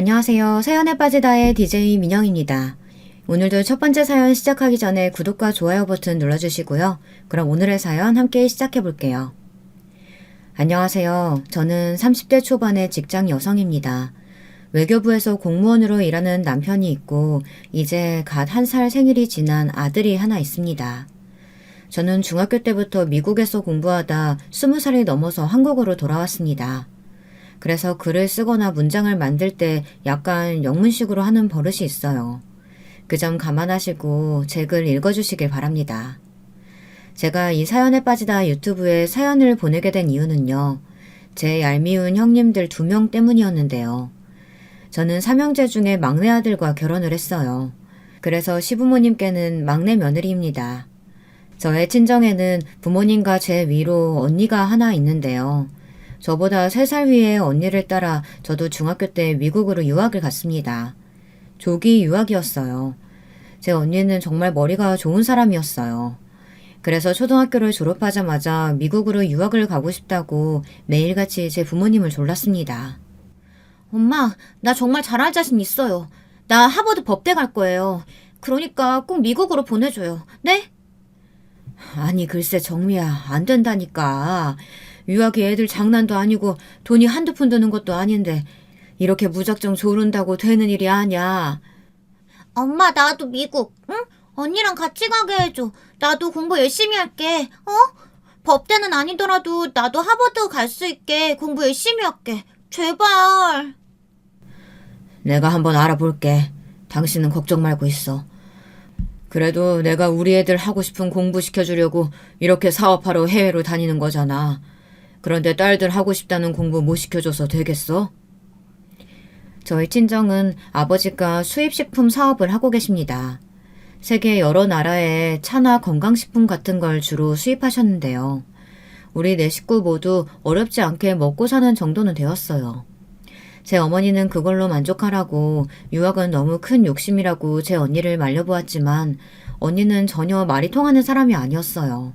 안녕하세요. 사연에 빠지다의 DJ 민영입니다. 오늘도 첫 번째 사연 시작하기 전에 구독과 좋아요 버튼 눌러주시고요. 그럼 오늘의 사연 함께 시작해 볼게요. 안녕하세요. 저는 30대 초반의 직장 여성입니다. 외교부에서 공무원으로 일하는 남편이 있고 이제 갓 1살 생일이 지난 아들이 하나 있습니다. 저는 중학교 때부터 미국에서 공부하다 20살이 넘어서 한국으로 돌아왔습니다. 그래서 글을 쓰거나 문장을 만들 때 약간 영문식으로 하는 버릇이 있어요. 그 점 감안하시고 제 글 읽어주시길 바랍니다. 제가 이 사연에 빠지다 유튜브에 사연을 보내게 된 이유는요. 제 얄미운 형님들 2명 때문이었는데요. 저는 3형제 중에 막내 아들과 결혼을 했어요. 그래서 시부모님께는 막내 며느리입니다. 저의 친정에는 부모님과 제 위로 언니가 하나 있는데요. 저보다 3살 위의 언니를 따라 저도 중학교 때 미국으로 유학을 갔습니다. 조기 유학이었어요. 제 언니는 정말 머리가 좋은 사람이었어요. 그래서 초등학교를 졸업하자마자 미국으로 유학을 가고 싶다고 매일같이 제 부모님을 졸랐습니다. 엄마, 나 정말 잘할 자신 있어요. 나 하버드 법대 갈 거예요. 그러니까 꼭 미국으로 보내줘요. 네? 아니 글쎄 정미야, 안 된다니까. 유학이 애들 장난도 아니고 돈이 한두 푼 드는 것도 아닌데 이렇게 무작정 조른다고 되는 일이 아니야. 엄마, 나도 미국, 응? 언니랑 같이 가게 해줘. 나도 공부 열심히 할게. 법대는 아니더라도 나도 하버드 갈 수 있게 공부 열심히 할게. 제발. 내가 한번 알아볼게. 당신은 걱정 말고 있어. 그래도 내가 우리 애들 하고 싶은 공부 시켜주려고 이렇게 사업하러 해외로 다니는 거잖아. 그런데 딸들 하고 싶다는 공부 못 시켜줘서 되겠어? 저희 친정은 아버지가 수입식품 사업을 하고 계십니다. 세계 여러 나라에 차나 건강식품 같은 걸 주로 수입하셨는데요. 우리 4식구 모두 어렵지 않게 먹고 사는 정도는 되었어요. 제 어머니는 그걸로 만족하라고 유학은 너무 큰 욕심이라고 제 언니를 말려보았지만 언니는 전혀 말이 통하는 사람이 아니었어요.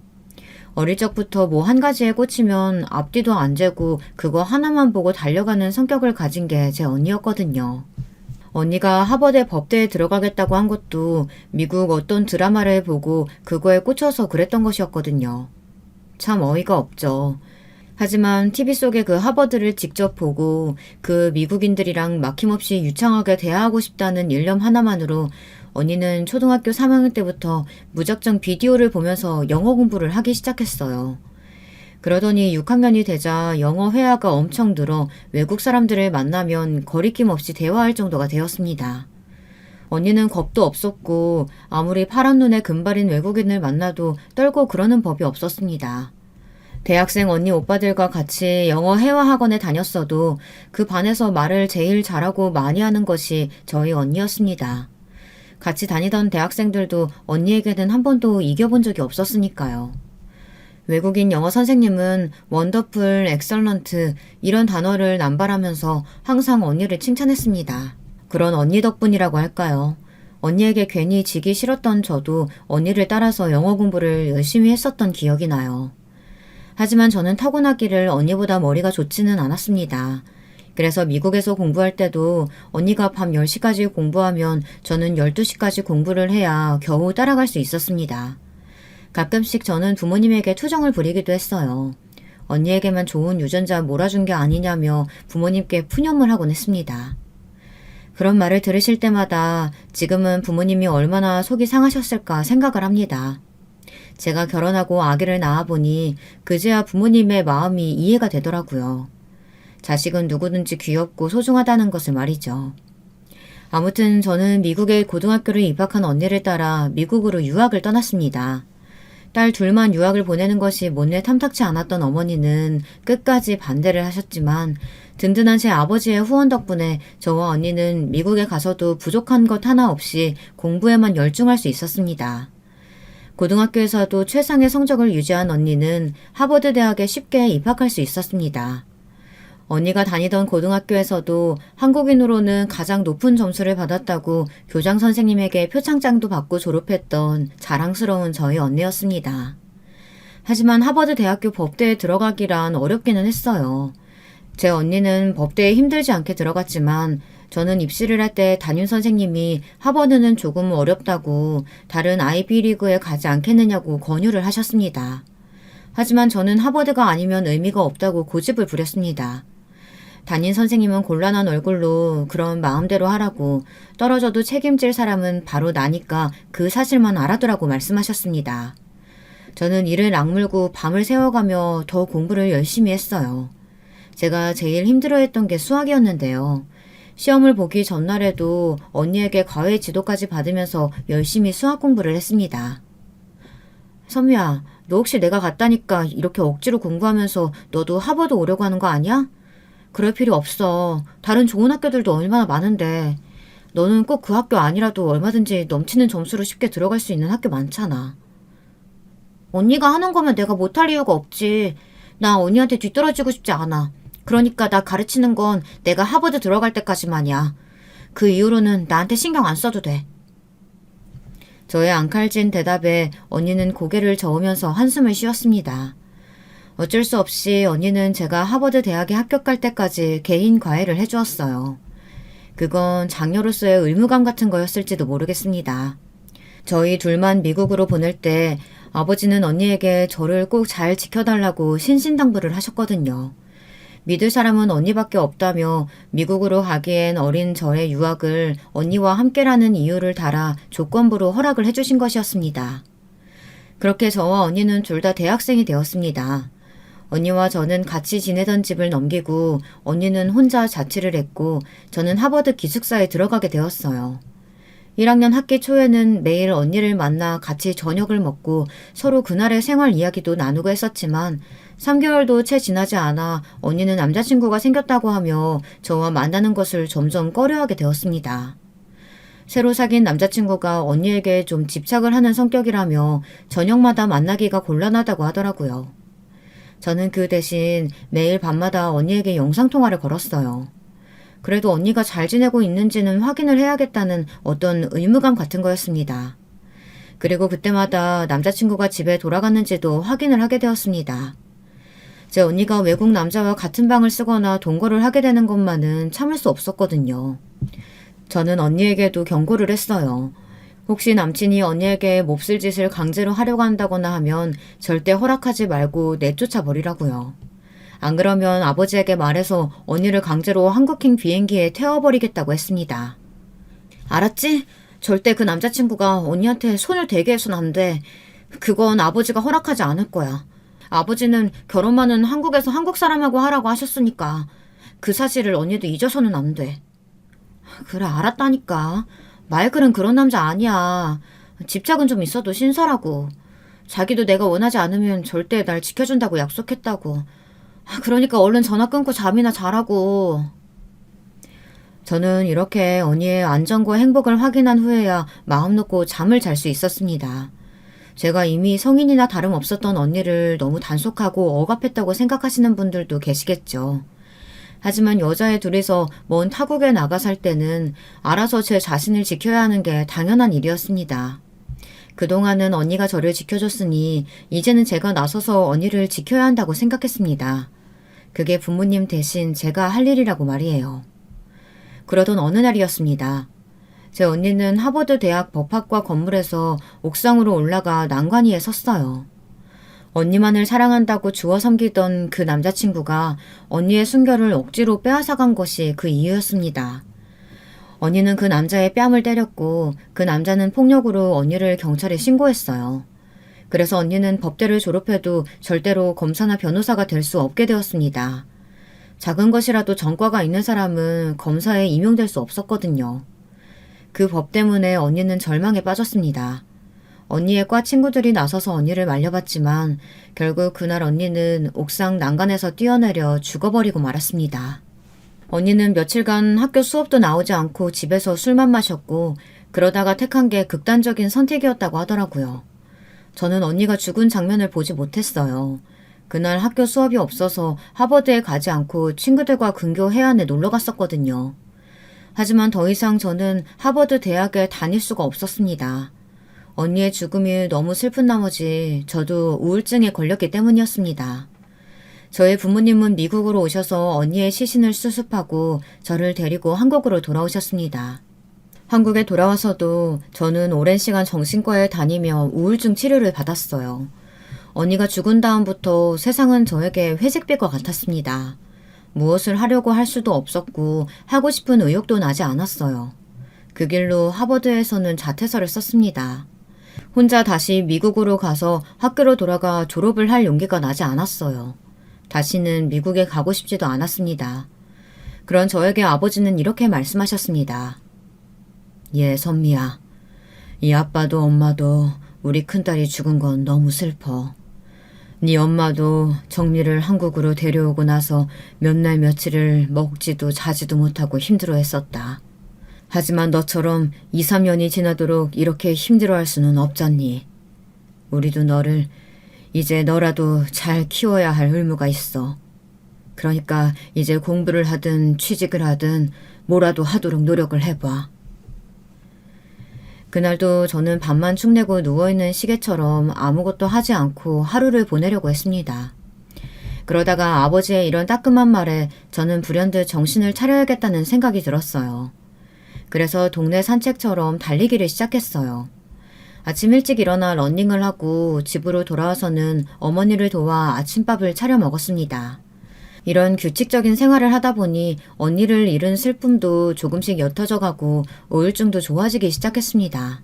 어릴 적부터 뭐 한 가지에 꽂히면 앞뒤도 안 재고 그거 하나만 보고 달려가는 성격을 가진 게 제 언니였거든요. 언니가 하버드 법대에 들어가겠다고 한 것도 미국 어떤 드라마를 보고 그거에 꽂혀서 그랬던 것이었거든요. 참 어이가 없죠. 하지만 TV 속의 그 하버드를 직접 보고 그 미국인들이랑 막힘없이 유창하게 대화하고 싶다는 일념 하나만으로 언니는 초등학교 3학년 때부터 무작정 비디오를 보면서 영어 공부를 하기 시작했어요. 그러더니 6학년이 되자 영어 회화가 엄청 늘어 외국 사람들을 만나면 거리낌 없이 대화할 정도가 되었습니다. 언니는 겁도 없었고 아무리 파란 눈에 금발인 외국인을 만나도 떨고 그러는 법이 없었습니다. 대학생 언니 오빠들과 같이 영어 회화학원에 다녔어도 그 반에서 말을 제일 잘하고 많이 하는 것이 저희 언니였습니다. 같이 다니던 대학생들도 언니에게는 한 번도 이겨본 적이 없었으니까요. 외국인 영어 선생님은 원더풀, 엑설런트 이런 단어를 남발하면서 항상 언니를 칭찬했습니다. 그런 언니 덕분이라고 할까요? 언니에게 괜히 지기 싫었던 저도 언니를 따라서 영어 공부를 열심히 했었던 기억이 나요. 하지만 저는 타고나기를 언니보다 머리가 좋지는 않았습니다. 그래서 미국에서 공부할 때도 언니가 밤 10시까지 공부하면 저는 12시까지 공부를 해야 겨우 따라갈 수 있었습니다. 가끔씩 저는 부모님에게 투정을 부리기도 했어요. 언니에게만 좋은 유전자 몰아준 게 아니냐며 부모님께 푸념을 하곤 했습니다. 그런 말을 들으실 때마다 지금은 부모님이 얼마나 속이 상하셨을까 생각을 합니다. 제가 결혼하고 아기를 낳아보니 그제야 부모님의 마음이 이해가 되더라고요. 자식은 누구든지 귀엽고 소중하다는 것을 말이죠. 아무튼 저는 미국에 고등학교를 입학한 언니를 따라 미국으로 유학을 떠났습니다. 딸 둘만 유학을 보내는 것이 못내 탐탁치 않았던 어머니는 끝까지 반대를 하셨지만 든든한 제 아버지의 후원 덕분에 저와 언니는 미국에 가서도 부족한 것 하나 없이 공부에만 열중할 수 있었습니다. 고등학교에서도 최상의 성적을 유지한 언니는 하버드 대학에 쉽게 입학할 수 있었습니다. 언니가 다니던 고등학교에서도 한국인으로는 가장 높은 점수를 받았다고 교장 선생님에게 표창장도 받고 졸업했던 자랑스러운 저희 언니였습니다. 하지만 하버드 대학교 법대에 들어가기란 어렵기는 했어요. 제 언니는 법대에 힘들지 않게 들어갔지만 저는 입시를 할 때 담임 선생님이 하버드는 조금 어렵다고 다른 아이비리그에 가지 않겠느냐고 권유를 하셨습니다. 하지만 저는 하버드가 아니면 의미가 없다고 고집을 부렸습니다. 담임 선생님은 곤란한 얼굴로 그런 마음대로 하라고 떨어져도 책임질 사람은 바로 나니까 그 사실만 알아두라고 말씀하셨습니다. 저는 이를 악물고 밤을 새워가며 더 공부를 열심히 했어요. 제가 제일 힘들어했던 게 수학이었는데요. 시험을 보기 전날에도 언니에게 과외 지도까지 받으면서 열심히 수학 공부를 했습니다. 선미야, 너 혹시 내가 갔다니까 이렇게 억지로 공부하면서 너도 하버드 오려고 하는 거 아니야? 그럴 필요 없어. 다른 좋은 학교들도 얼마나 많은데. 너는 꼭 그 학교 아니라도 얼마든지 넘치는 점수로 쉽게 들어갈 수 있는 학교 많잖아. 언니가 하는 거면 내가 못할 이유가 없지. 나 언니한테 뒤떨어지고 싶지 않아. 그러니까 나 가르치는 건 내가 하버드 들어갈 때까지만이야. 그 이후로는 나한테 신경 안 써도 돼. 저의 앙칼진 대답에 언니는 고개를 저으면서 한숨을 쉬었습니다. 어쩔 수 없이 언니는 제가 하버드 대학에 합격할 때까지 개인 과외를 해주었어요. 그건 장녀로서의 의무감 같은 거였을지도 모르겠습니다. 저희 둘만 미국으로 보낼 때 아버지는 언니에게 저를 꼭 잘 지켜달라고 신신당부를 하셨거든요. 믿을 사람은 언니밖에 없다며 미국으로 가기엔 어린 저의 유학을 언니와 함께라는 이유를 달아 조건부로 허락을 해주신 것이었습니다. 그렇게 저와 언니는 둘 다 대학생이 되었습니다. 언니와 저는 같이 지내던 집을 넘기고 언니는 혼자 자취를 했고 저는 하버드 기숙사에 들어가게 되었어요. 1학년 학기 초에는 매일 언니를 만나 같이 저녁을 먹고 서로 그날의 생활 이야기도 나누고 했었지만 3개월도 채 지나지 않아 언니는 남자친구가 생겼다고 하며 저와 만나는 것을 점점 꺼려하게 되었습니다. 새로 사귄 남자친구가 언니에게 좀 집착을 하는 성격이라며 저녁마다 만나기가 곤란하다고 하더라고요. 저는 그 대신 매일 밤마다 언니에게 영상통화를 걸었어요. 그래도 언니가 잘 지내고 있는지는 확인을 해야겠다는 어떤 의무감 같은 거였습니다. 그리고 그때마다 남자친구가 집에 돌아갔는지도 확인을 하게 되었습니다. 제 언니가 외국 남자와 같은 방을 쓰거나 동거를 하게 되는 것만은 참을 수 없었거든요. 저는 언니에게도 경고를 했어요. 혹시 남친이 언니에게 몹쓸 짓을 강제로 하려고 한다거나 하면 절대 허락하지 말고 내쫓아 버리라고요. 안 그러면 아버지에게 말해서 언니를 강제로 한국행 비행기에 태워버리겠다고 했습니다. 알았지? 절대 그 남자친구가 언니한테 손을 대게 해서는 안 돼. 그건 아버지가 허락하지 않을 거야. 아버지는 결혼만은 한국에서 한국 사람하고 하라고 하셨으니까 그 사실을 언니도 잊어서는 안 돼. 그래, 알았다니까. 마이클은 그런 남자 아니야. 집착은 좀 있어도 신사라고. 자기도 내가 원하지 않으면 절대 날 지켜준다고 약속했다고. 그러니까 얼른 전화 끊고 잠이나 자라고. 저는 이렇게 언니의 안전과 행복을 확인한 후에야 마음 놓고 잠을 잘 수 있었습니다. 제가 이미 성인이나 다름없었던 언니를 너무 단속하고 억압했다고 생각하시는 분들도 계시겠죠. 하지만 여자애 둘이서 먼 타국에 나가 살 때는 알아서 제 자신을 지켜야 하는 게 당연한 일이었습니다. 그동안은 언니가 저를 지켜줬으니 이제는 제가 나서서 언니를 지켜야 한다고 생각했습니다. 그게 부모님 대신 제가 할 일이라고 말이에요. 그러던 어느 날이었습니다. 제 언니는 하버드 대학 법학과 건물에서 옥상으로 올라가 난간 위에 섰어요. 언니만을 사랑한다고 주워 섬기던 그 남자친구가 언니의 순결을 억지로 빼앗아간 것이 그 이유였습니다. 언니는 그 남자의 뺨을 때렸고 그 남자는 폭력으로 언니를 경찰에 신고했어요. 그래서 언니는 법대를 졸업해도 절대로 검사나 변호사가 될 수 없게 되었습니다. 작은 것이라도 전과가 있는 사람은 검사에 임용될 수 없었거든요. 그 법 때문에 언니는 절망에 빠졌습니다. 언니의 과 친구들이 나서서 언니를 말려봤지만 결국 그날 언니는 옥상 난간에서 뛰어내려 죽어버리고 말았습니다. 언니는 며칠간 학교 수업도 나오지 않고 집에서 술만 마셨고 그러다가 택한 게 극단적인 선택이었다고 하더라고요. 저는 언니가 죽은 장면을 보지 못했어요. 그날 학교 수업이 없어서 하버드에 가지 않고 친구들과 근교 해안에 놀러 갔었거든요. 하지만 더 이상 저는 하버드 대학에 다닐 수가 없었습니다. 언니의 죽음이 너무 슬픈 나머지 저도 우울증에 걸렸기 때문이었습니다. 저희 부모님은 미국으로 오셔서 언니의 시신을 수습하고 저를 데리고 한국으로 돌아오셨습니다. 한국에 돌아와서도 저는 오랜 시간 정신과에 다니며 우울증 치료를 받았어요. 언니가 죽은 다음부터 세상은 저에게 회색빛과 같았습니다. 무엇을 하려고 할 수도 없었고 하고 싶은 의욕도 나지 않았어요. 그 길로 하버드에서는 자퇴서를 썼습니다. 혼자 다시 미국으로 가서 학교로 돌아가 졸업을 할 용기가 나지 않았어요. 다시는 미국에 가고 싶지도 않았습니다. 그런 저에게 아버지는 이렇게 말씀하셨습니다. 예, 선미야. 이 아빠도 엄마도 우리 큰딸이 죽은 건 너무 슬퍼. 네 엄마도 정미를 한국으로 데려오고 나서 몇 날 며칠을 먹지도 자지도 못하고 힘들어했었다. 하지만 너처럼 2, 3년이 지나도록 이렇게 힘들어할 수는 없잖니. 우리도 너를 이제 너라도 잘 키워야 할 의무가 있어. 그러니까 이제 공부를 하든 취직을 하든 뭐라도 하도록 노력을 해봐. 그날도 저는 밤만 축내고 누워있는 시계처럼 아무것도 하지 않고 하루를 보내려고 했습니다. 그러다가 아버지의 이런 따끔한 말에 저는 불현듯 정신을 차려야겠다는 생각이 들었어요. 그래서 동네 산책처럼 달리기를 시작했어요. 아침 일찍 일어나 러닝을 하고 집으로 돌아와서는 어머니를 도와 아침밥을 차려 먹었습니다. 이런 규칙적인 생활을 하다 보니 언니를 잃은 슬픔도 조금씩 옅어져 가고 우울증도 좋아지기 시작했습니다.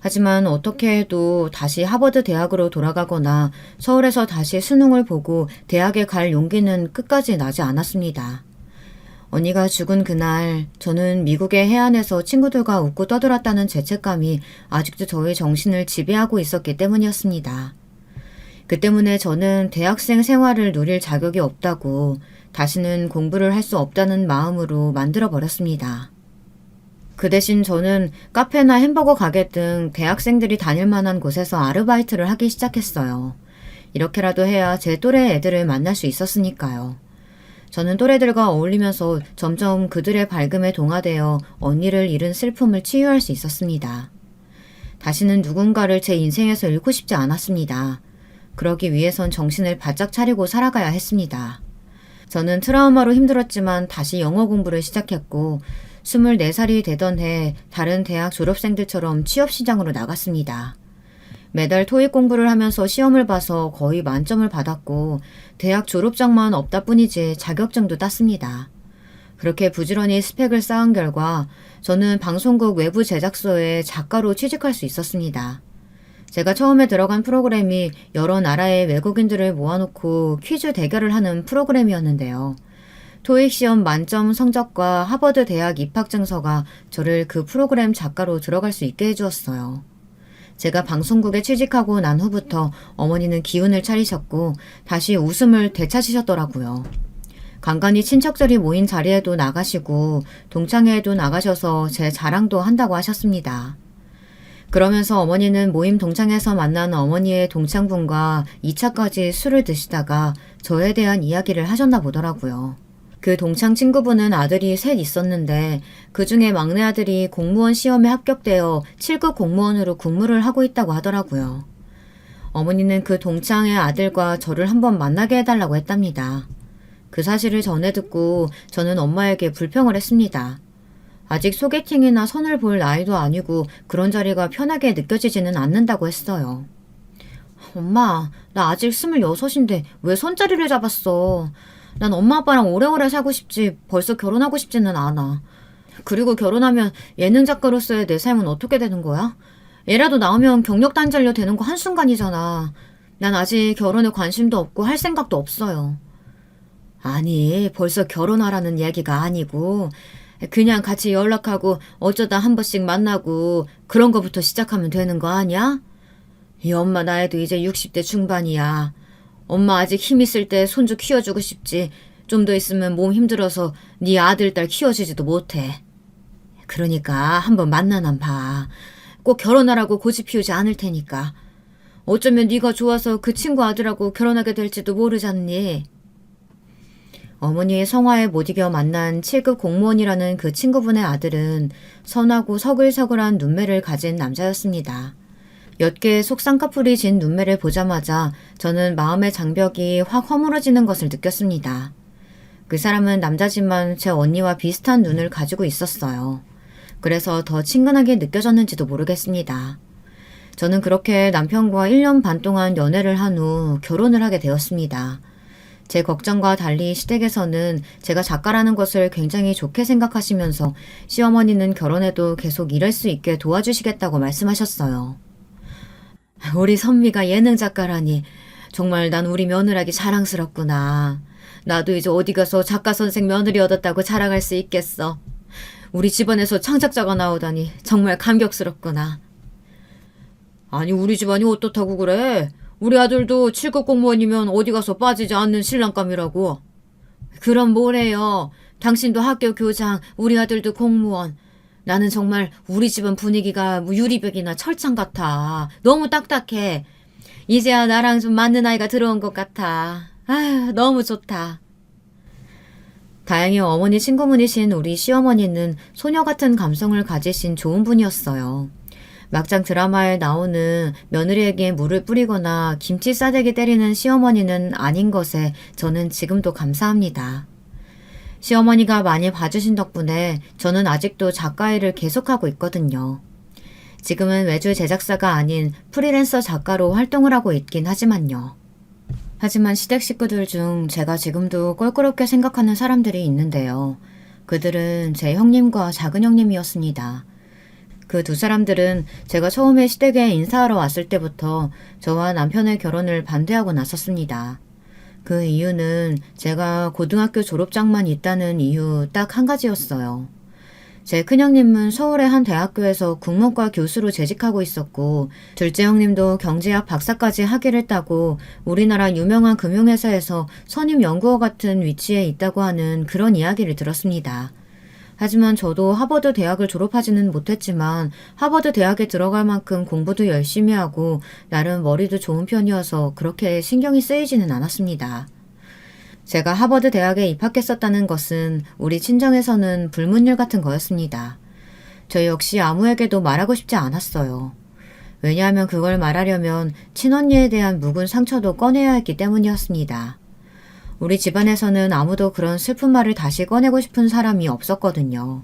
하지만 어떻게 해도 다시 하버드 대학으로 돌아가거나 서울에서 다시 수능을 보고 대학에 갈 용기는 끝까지 나지 않았습니다. 언니가 죽은 그날 저는 미국의 해안에서 친구들과 웃고 떠들었다는 죄책감이 아직도 저의 정신을 지배하고 있었기 때문이었습니다. 그 때문에 저는 대학생 생활을 누릴 자격이 없다고 다시는 공부를 할 수 없다는 마음으로 만들어버렸습니다. 그 대신 저는 카페나 햄버거 가게 등 대학생들이 다닐 만한 곳에서 아르바이트를 하기 시작했어요. 이렇게라도 해야 제 또래 애들을 만날 수 있었으니까요. 저는 또래들과 어울리면서 점점 그들의 밝음에 동화되어 언니를 잃은 슬픔을 치유할 수 있었습니다. 다시는 누군가를 제 인생에서 잃고 싶지 않았습니다. 그러기 위해선 정신을 바짝 차리고 살아가야 했습니다. 저는 트라우마로 힘들었지만 다시 영어 공부를 시작했고 24살이 되던 해 다른 대학 졸업생들처럼 취업시장으로 나갔습니다. 매달 토익 공부를 하면서 시험을 봐서 거의 만점을 받았고 대학 졸업장만 없다 뿐이지 자격증도 땄습니다. 그렇게 부지런히 스펙을 쌓은 결과 저는 방송국 외부 제작소에 작가로 취직할 수 있었습니다. 제가 처음에 들어간 프로그램이 여러 나라의 외국인들을 모아놓고 퀴즈 대결을 하는 프로그램이었는데요. 토익 시험 만점 성적과 하버드 대학 입학 증서가 저를 그 프로그램 작가로 들어갈 수 있게 해주었어요. 제가 방송국에 취직하고 난 후부터 어머니는 기운을 차리셨고 다시 웃음을 되찾으셨더라고요. 간간히 친척들이 모인 자리에도 나가시고 동창회에도 나가셔서 제 자랑도 한다고 하셨습니다. 그러면서 어머니는 모임 동창회에서 만난 어머니의 동창분과 2차까지 술을 드시다가 저에 대한 이야기를 하셨나 보더라고요. 그 동창 친구분은 아들이 셋 있었는데 그 중에 막내 아들이 공무원 시험에 합격되어 7급 공무원으로 근무를 하고 있다고 하더라고요. 어머니는 그 동창의 아들과 저를 한번 만나게 해달라고 했답니다. 그 사실을 전해 듣고 저는 엄마에게 불평을 했습니다. 아직 소개팅이나 선을 볼 나이도 아니고 그런 자리가 편하게 느껴지지는 않는다고 했어요. 엄마, 나 아직 26인데 왜 손자리를 잡았어? 난 엄마 아빠랑 오래오래 살고 싶지 벌써 결혼하고 싶지는 않아. 그리고 결혼하면 예능 작가로서의 내 삶은 어떻게 되는 거야? 애라도 나오면 경력 단절료 되는 거 한순간이잖아. 난 아직 결혼에 관심도 없고 할 생각도 없어요. 아니, 벌써 결혼하라는 얘기가 아니고 그냥 같이 연락하고 어쩌다 한 번씩 만나고 그런 거부터 시작하면 되는 거 아니야? 이 엄마 나이도 이제 60대 중반이야. 엄마 아직 힘 있을 때 손주 키워주고 싶지. 좀 더 있으면 몸 힘들어서 네 아들 딸 키워주지도 못해. 그러니까 한번 만나난 봐. 꼭 결혼하라고 고집 피우지 않을 테니까. 어쩌면 네가 좋아서 그 친구 아들하고 결혼하게 될지도 모르잖니. 어머니의 성화에 못 이겨 만난 7급 공무원이라는 그 친구분의 아들은 선하고 서글서글한 눈매를 가진 남자였습니다. 옅게 속쌍꺼풀이 진 눈매를 보자마자 저는 마음의 장벽이 확 허물어지는 것을 느꼈습니다. 그 사람은 남자지만 제 언니와 비슷한 눈을 가지고 있었어요. 그래서 더 친근하게 느껴졌는지도 모르겠습니다. 저는 그렇게 남편과 1년 반 동안 연애를 한 후 결혼을 하게 되었습니다. 제 걱정과 달리 시댁에서는 제가 작가라는 것을 굉장히 좋게 생각하시면서 시어머니는 결혼해도 계속 일할 수 있게 도와주시겠다고 말씀하셨어요. 우리 선미가 예능 작가라니 정말 난 우리 며느라기 자랑스럽구나. 나도 이제 어디 가서 작가 선생 며느리 얻었다고 자랑할 수 있겠어. 우리 집안에서 창작자가 나오다니 정말 감격스럽구나. 아니 우리 집안이 어떻다고 그래? 우리 아들도 7급 공무원이면 어디 가서 빠지지 않는 신랑감이라고. 그럼 뭐래요. 당신도 학교 교장, 우리 아들도 공무원. 나는 정말 우리 집안 분위기가 유리벽이나 철창 같아. 너무 딱딱해. 이제야 나랑 좀 맞는 아이가 들어온 것 같아. 아휴, 너무 좋다. 다행히 어머니 친구분이신 우리 시어머니는 소녀 같은 감성을 가지신 좋은 분이었어요. 막장 드라마에 나오는 며느리에게 물을 뿌리거나 김치 싸대기 때리는 시어머니는 아닌 것에 저는 지금도 감사합니다. 시어머니가 많이 봐주신 덕분에 저는 아직도 작가 일을 계속하고 있거든요. 지금은 외주 제작사가 아닌 프리랜서 작가로 활동을 하고 있긴 하지만요. 하지만 시댁 식구들 중 제가 지금도 껄끄럽게 생각하는 사람들이 있는데요. 그들은 제 형님과 작은 형님이었습니다. 그 두 사람들은 제가 처음에 시댁에 인사하러 왔을 때부터 저와 남편의 결혼을 반대하고 나섰습니다. 그 이유는 제가 고등학교 졸업장만 있다는 이유 딱 한 가지였어요. 제 큰형님은 서울의 한 대학교에서 국문과 교수로 재직하고 있었고 둘째 형님도 경제학 박사까지 학위를 따고 우리나라 유명한 금융회사에서 선임 연구원 같은 위치에 있다고 하는 그런 이야기를 들었습니다. 하지만 저도 하버드 대학을 졸업하지는 못했지만 하버드 대학에 들어갈 만큼 공부도 열심히 하고 나름 머리도 좋은 편이어서 그렇게 신경이 쓰이지는 않았습니다. 제가 하버드 대학에 입학했었다는 것은 우리 친정에서는 불문율 같은 거였습니다. 저 역시 아무에게도 말하고 싶지 않았어요. 왜냐하면 그걸 말하려면 친언니에 대한 묵은 상처도 꺼내야 했기 때문이었습니다. 우리 집안에서는 아무도 그런 슬픈 말을 다시 꺼내고 싶은 사람이 없었거든요.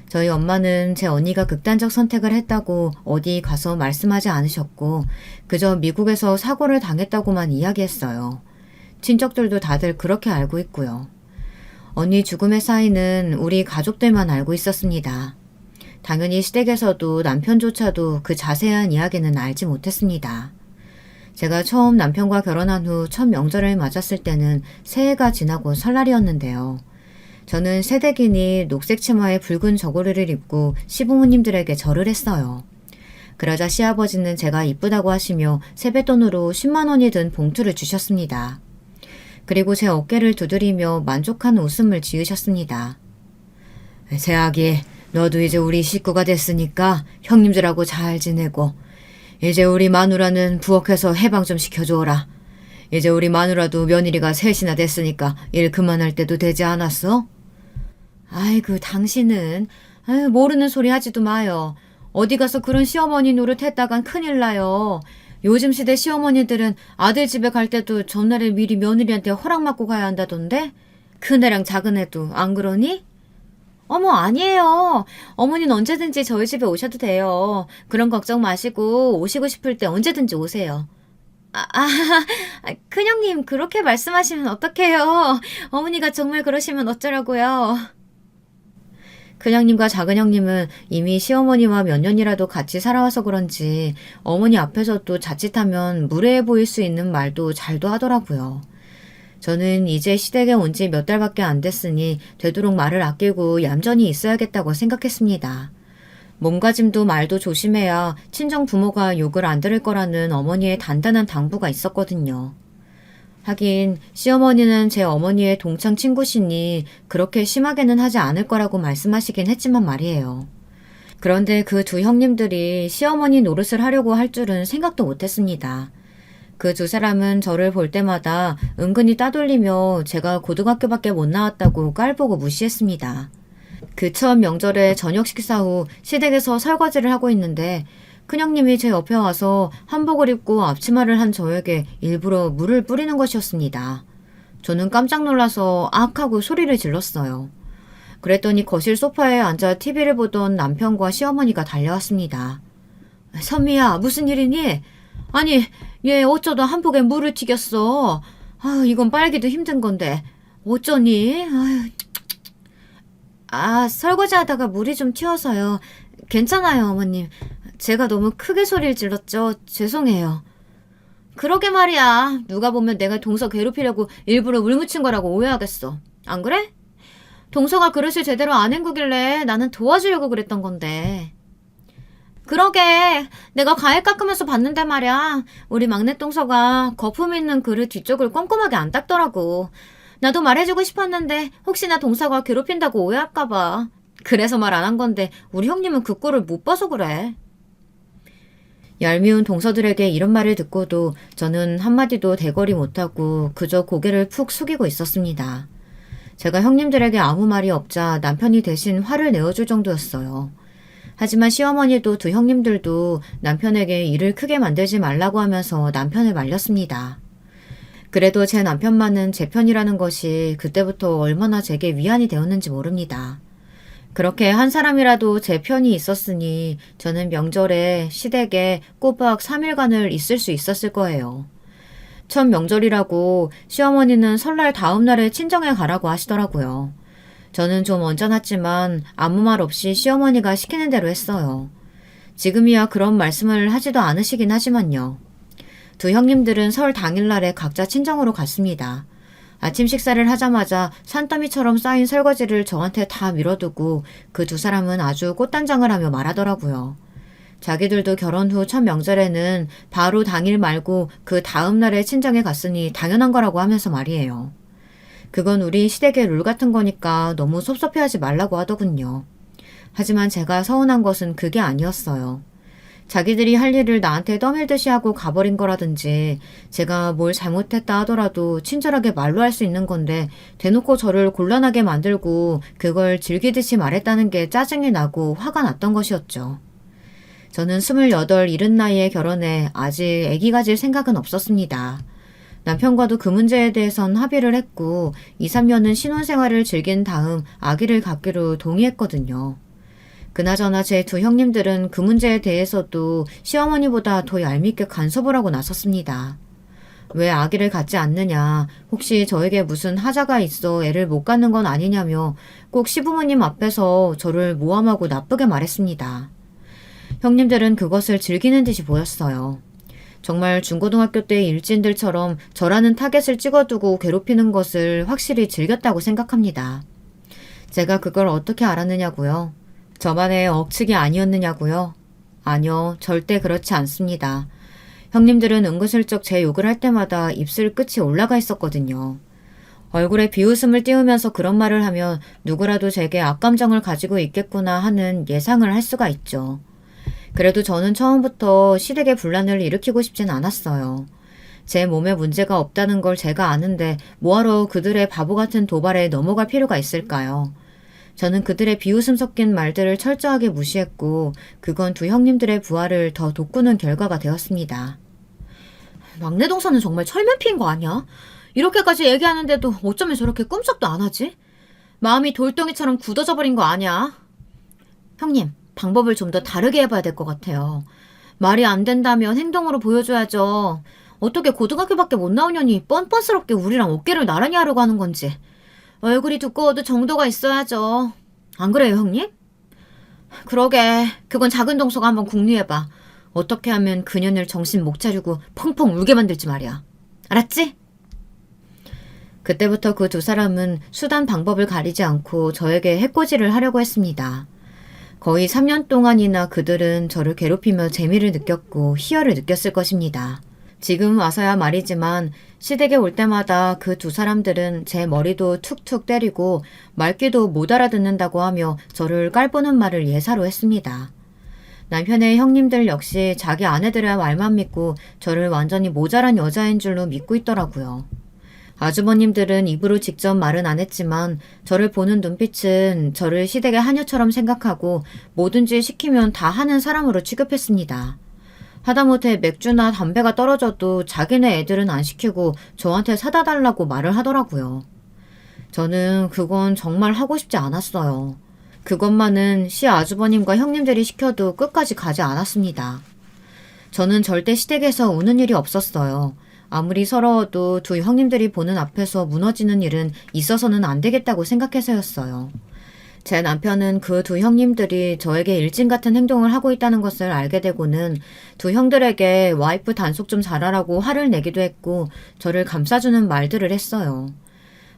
저희 엄마는 제 언니가 극단적 선택을 했다고 어디 가서 말씀하지 않으셨고 그저 미국에서 사고를 당했다고만 이야기했어요. 친척들도 다들 그렇게 알고 있고요. 언니 죽음의 사이는 우리 가족들만 알고 있었습니다. 당연히 시댁에서도 남편조차도 그 자세한 이야기는 알지 못했습니다. 제가 처음 남편과 결혼한 후 첫 명절을 맞았을 때는 새해가 지나고 설날이었는데요. 저는 새댁이니 녹색 치마에 붉은 저고리를 입고 시부모님들에게 절을 했어요. 그러자 시아버지는 제가 이쁘다고 하시며 세뱃돈으로 10만 원이 든 봉투를 주셨습니다. 그리고 제 어깨를 두드리며 만족한 웃음을 지으셨습니다. 재학이, 너도 이제 우리 식구가 됐으니까 형님들하고 잘 지내고 이제 우리 마누라는 부엌에서 해방 좀 시켜줘라. 이제 우리 마누라도 며느리가 셋이나 됐으니까 일 그만할 때도 되지 않았어? 아이고 당신은 모르는 소리 하지도 마요. 어디 가서 그런 시어머니 노릇했다간 큰일 나요. 요즘 시대 시어머니들은 아들 집에 갈 때도 전날에 미리 며느리한테 허락받고 가야 한다던데? 큰애랑 작은애도 안 그러니? 어머 아니에요. 어머니는 언제든지 저희 집에 오셔도 돼요. 그런 걱정 마시고 오시고 싶을 때 언제든지 오세요. 큰형님 그렇게 말씀하시면 어떡해요. 어머니가 정말 그러시면 어쩌라고요. 큰형님과 작은형님은 이미 시어머니와 몇 년이라도 같이 살아와서 그런지 어머니 앞에서도 자칫하면 무례해 보일 수 있는 말도 잘도 하더라고요. 저는 이제 시댁에 온 지 몇 달밖에 안 됐으니 되도록 말을 아끼고 얌전히 있어야겠다고 생각했습니다. 몸가짐도 말도 조심해야 친정 부모가 욕을 안 들을 거라는 어머니의 단단한 당부가 있었거든요. 하긴 시어머니는 제 어머니의 동창 친구시니 그렇게 심하게는 하지 않을 거라고 말씀하시긴 했지만 말이에요. 그런데 그 두 형님들이 시어머니 노릇을 하려고 할 줄은 생각도 못했습니다. 그 두 사람은 저를 볼 때마다 은근히 따돌리며 제가 고등학교밖에 못 나왔다고 깔보고 무시했습니다. 그 처음 명절에 저녁 식사 후 시댁에서 설거지를 하고 있는데 큰형님이 제 옆에 와서 한복을 입고 앞치마를 한 저에게 일부러 물을 뿌리는 것이었습니다. 저는 깜짝 놀라서 악 하고 소리를 질렀어요. 그랬더니 거실 소파에 앉아 TV를 보던 남편과 시어머니가 달려왔습니다. 선미야, 무슨 일이니? 아니, 얘 어쩌다 한복에 물을 튀겼어. 아유, 이건 빨기도 힘든 건데. 어쩌니? 아유. 설거지 하다가 물이 좀 튀어서요. 괜찮아요, 어머님. 제가 너무 크게 소리를 질렀죠. 죄송해요. 그러게 말이야. 누가 보면 내가 동서 괴롭히려고 일부러 물 묻힌 거라고 오해하겠어. 안 그래? 동서가 그릇을 제대로 안 헹구길래 나는 도와주려고 그랬던 건데. 그러게. 내가 과일 깎으면서 봤는데 말이야. 우리 막내 동서가 거품 있는 그릇 뒤쪽을 꼼꼼하게 안 닦더라고. 나도 말해주고 싶었는데 혹시나 동서가 괴롭힌다고 오해할까봐. 그래서 말 안 한 건데 우리 형님은 그 꼴을 못 봐서 그래. 얄미운 동서들에게 이런 말을 듣고도 저는 한마디도 대거리 못하고 그저 고개를 푹 숙이고 있었습니다. 제가 형님들에게 아무 말이 없자 남편이 대신 화를 내어줄 정도였어요. 하지만 시어머니도 두 형님들도 남편에게 일을 크게 만들지 말라고 하면서 남편을 말렸습니다. 그래도 제 남편만은 제 편이라는 것이 그때부터 얼마나 제게 위안이 되었는지 모릅니다. 그렇게 한 사람이라도 제 편이 있었으니 저는 명절에 시댁에 꼬박 3일간을 있을 수 있었을 거예요. 첫 명절이라고 시어머니는 설날 다음 날에 친정에 가라고 하시더라고요. 저는 좀 언짢았지만 아무 말 없이 시어머니가 시키는 대로 했어요. 지금이야 그런 말씀을 하지도 않으시긴 하지만요. 두 형님들은 설 당일날에 각자 친정으로 갔습니다. 아침 식사를 하자마자 산더미처럼 쌓인 설거지를 저한테 다 밀어두고 그 두 사람은 아주 꽃단장을 하며 말하더라고요. 자기들도 결혼 후 첫 명절에는 바로 당일 말고 그 다음 날에 친정에 갔으니 당연한 거라고 하면서 말이에요. 그건 우리 시댁의 룰 같은 거니까 너무 섭섭해하지 말라고 하더군요. 하지만 제가 서운한 것은 그게 아니었어요. 자기들이 할 일을 나한테 떠밀듯이 하고 가버린 거라든지 제가 뭘 잘못했다 하더라도 친절하게 말로 할 수 있는 건데 대놓고 저를 곤란하게 만들고 그걸 즐기듯이 말했다는 게 짜증이 나고 화가 났던 것이었죠. 저는 28, 이른 나이에 결혼해 아직 아기 가질 생각은 없었습니다. 남편과도 그 문제에 대해선 합의를 했고 2, 3년은 신혼생활을 즐긴 다음 아기를 갖기로 동의했거든요. 그나저나 제 두 형님들은 그 문제에 대해서도 시어머니보다 더 얄밉게 간섭을 하고 나섰습니다. 왜 아기를 갖지 않느냐, 혹시 저에게 무슨 하자가 있어 애를 못 갖는 건 아니냐며 꼭 시부모님 앞에서 저를 모함하고 나쁘게 말했습니다. 형님들은 그것을 즐기는 듯이 보였어요. 정말 중고등학교 때의 일진들처럼 저라는 타겟을 찍어두고 괴롭히는 것을 확실히 즐겼다고 생각합니다. 제가 그걸 어떻게 알았느냐고요? 저만의 억측이 아니었느냐고요? 아니요, 절대 그렇지 않습니다. 형님들은 은근슬쩍 제 욕을 할 때마다 입술 끝이 올라가 있었거든요. 얼굴에 비웃음을 띄우면서 그런 말을 하면 누구라도 제게 악감정을 가지고 있겠구나 하는 예상을 할 수가 있죠. 그래도 저는 처음부터 시댁에 분란을 일으키고 싶진 않았어요. 제 몸에 문제가 없다는 걸 제가 아는데 뭐하러 그들의 바보 같은 도발에 넘어갈 필요가 있을까요? 저는 그들의 비웃음 섞인 말들을 철저하게 무시했고 그건 두 형님들의 부활을 더 돋구는 결과가 되었습니다. 막내 동서는 정말 철면피인 거 아니야? 이렇게까지 얘기하는데도 어쩌면 저렇게 꿈쩍도 안 하지? 마음이 돌덩이처럼 굳어져 버린 거 아니야? 형님, 방법을 좀 더 다르게 해봐야 될 것 같아요. 말이 안 된다면 행동으로 보여줘야죠. 어떻게 고등학교밖에 못 나오려니 뻔뻔스럽게 우리랑 어깨를 나란히 하려고 하는 건지. 얼굴이 두꺼워도 정도가 있어야죠. 안 그래요, 형님? 그러게. 그건 작은 동서가 한번 궁리해봐. 어떻게 하면 그년을 정신 못 차리고 펑펑 울게 만들지 말이야. 알았지? 그때부터 그 두 사람은 수단 방법을 가리지 않고 저에게 해코지를 하려고 했습니다. 거의 3년 동안이나 그들은 저를 괴롭히며 재미를 느꼈고 희열을 느꼈을 것입니다. 지금 와서야 말이지만 시댁에 올 때마다 그 두 사람들은 제 머리도 툭툭 때리고 말귀도 못 알아듣는다고 하며 저를 깔보는 말을 예사로 했습니다. 남편의 형님들 역시 자기 아내들의 말만 믿고 저를 완전히 모자란 여자인 줄로 믿고 있더라고요. 아주버님들은 입으로 직접 말은 안 했지만 저를 보는 눈빛은 저를 시댁의 하녀처럼 생각하고 뭐든지 시키면 다 하는 사람으로 취급했습니다. 하다못해 맥주나 담배가 떨어져도 자기네 애들은 안 시키고 저한테 사다 달라고 말을 하더라고요. 저는 그건 정말 하고 싶지 않았어요. 그것만은 시 아주버님과 형님들이 시켜도 끝까지 가지 않았습니다. 저는 절대 시댁에서 우는 일이 없었어요. 아무리 서러워도 두 형님들이 보는 앞에서 무너지는 일은 있어서는 안 되겠다고 생각해서였어요. 제 남편은 그 두 형님들이 저에게 일진 같은 행동을 하고 있다는 것을 알게 되고는 두 형들에게 와이프 단속 좀 잘하라고 화를 내기도 했고 저를 감싸주는 말들을 했어요.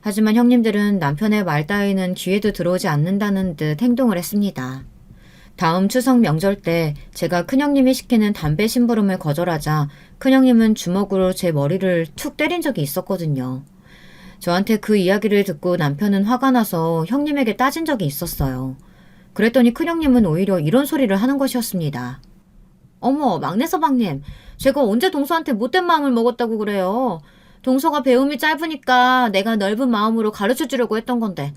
하지만 형님들은 남편의 말 따위는 귀에도 들어오지 않는다는 듯 행동을 했습니다. 다음 추석 명절 때 제가 큰형님이 시키는 담배 심부름을 거절하자 큰형님은 주먹으로 제 머리를 툭 때린 적이 있었거든요. 저한테 그 이야기를 듣고 남편은 화가 나서 형님에게 따진 적이 있었어요. 그랬더니 큰형님은 오히려 이런 소리를 하는 것이었습니다. 어머, 막내 서방님, 제가 언제 동서한테 못된 마음을 먹었다고 그래요. 동서가 배움이 짧으니까 내가 넓은 마음으로 가르쳐주려고 했던 건데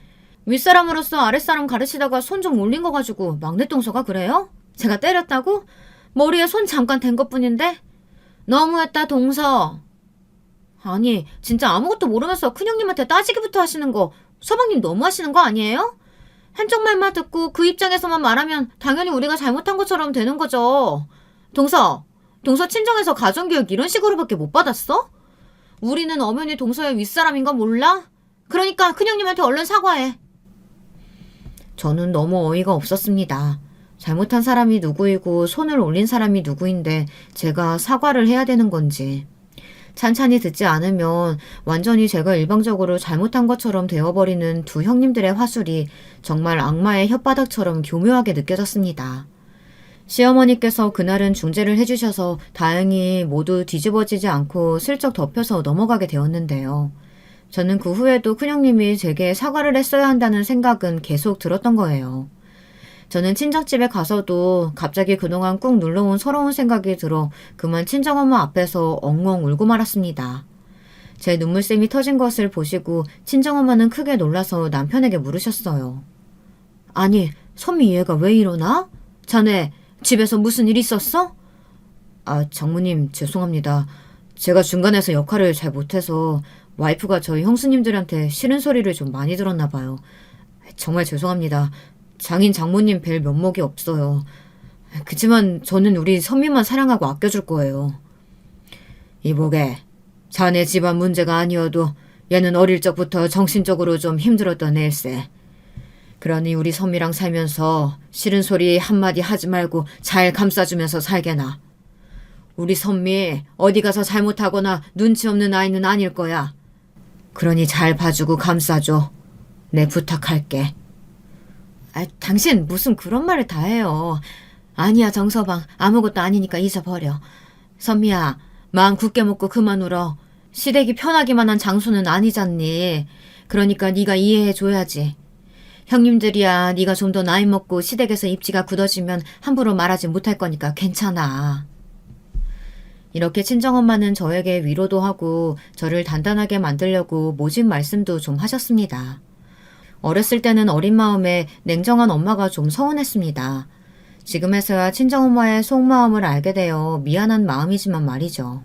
윗사람으로서 아랫사람 가르치다가 손 좀 올린 거 가지고 막내 동서가 그래요? 제가 때렸다고? 머리에 손 잠깐 댄 것뿐인데? 너무했다 동서. 아니 진짜 아무것도 모르면서 큰형님한테 따지기부터 하시는 거 서방님 너무하시는 거 아니에요? 한쪽 말만 듣고 그 입장에서만 말하면 당연히 우리가 잘못한 것처럼 되는 거죠. 동서 친정에서 가정교육 이런 식으로밖에 못 받았어? 우리는 엄연히 동서의 윗사람인 거 몰라? 그러니까 큰형님한테 얼른 사과해. 저는 너무 어이가 없었습니다. 잘못한 사람이 누구이고 손을 올린 사람이 누구인데 제가 사과를 해야 되는 건지. 찬찬히 듣지 않으면 완전히 제가 일방적으로 잘못한 것처럼 되어버리는 두 형님들의 화술이 정말 악마의 혓바닥처럼 교묘하게 느껴졌습니다. 시어머니께서 그날은 중재를 해주셔서 다행히 모두 뒤집어지지 않고 슬쩍 덮여서 넘어가게 되었는데요. 저는 그 후에도 큰형님이 제게 사과를 했어야 한다는 생각은 계속 들었던 거예요. 저는 친정집에 가서도 갑자기 그동안 꾹 눌러온 서러운 생각이 들어 그만 친정엄마 앞에서 엉엉 울고 말았습니다. 제 눈물샘이 터진 것을 보시고 친정엄마는 크게 놀라서 남편에게 물으셨어요. 아니, 선미 얘가 왜 이러나? 자네 집에서 무슨 일 있었어? 아, 장모님 죄송합니다. 제가 중간에서 역할을 잘 못해서 와이프가 저희 형수님들한테 싫은 소리를 좀 많이 들었나 봐요. 정말 죄송합니다. 장인 장모님 뵐 면목이 없어요. 그치만 저는 우리 선미만 사랑하고 아껴줄 거예요. 이보게, 자네 집안 문제가 아니어도 얘는 어릴 적부터 정신적으로 좀 힘들었던 애일세. 그러니 우리 선미랑 살면서 싫은 소리 한마디 하지 말고 잘 감싸주면서 살게나. 우리 선미 어디 가서 잘못하거나 눈치 없는 아이는 아닐 거야. 그러니 잘 봐주고 감싸줘. 내 부탁할게. 아, 당신 무슨 그런 말을 다 해요. 아니야 정서방, 아무것도 아니니까 잊어버려. 선미야, 마음 굳게 먹고 그만 울어. 시댁이 편하기만 한 장소는 아니잖니. 그러니까 네가 이해해줘야지. 형님들이야 네가 좀 더 나이 먹고 시댁에서 입지가 굳어지면 함부로 말하지 못할 거니까 괜찮아. 이렇게 친정엄마는 저에게 위로도 하고 저를 단단하게 만들려고 모진 말씀도 좀 하셨습니다. 어렸을 때는 어린 마음에 냉정한 엄마가 좀 서운했습니다. 지금에서야 친정엄마의 속마음을 알게 되어 미안한 마음이지만 말이죠.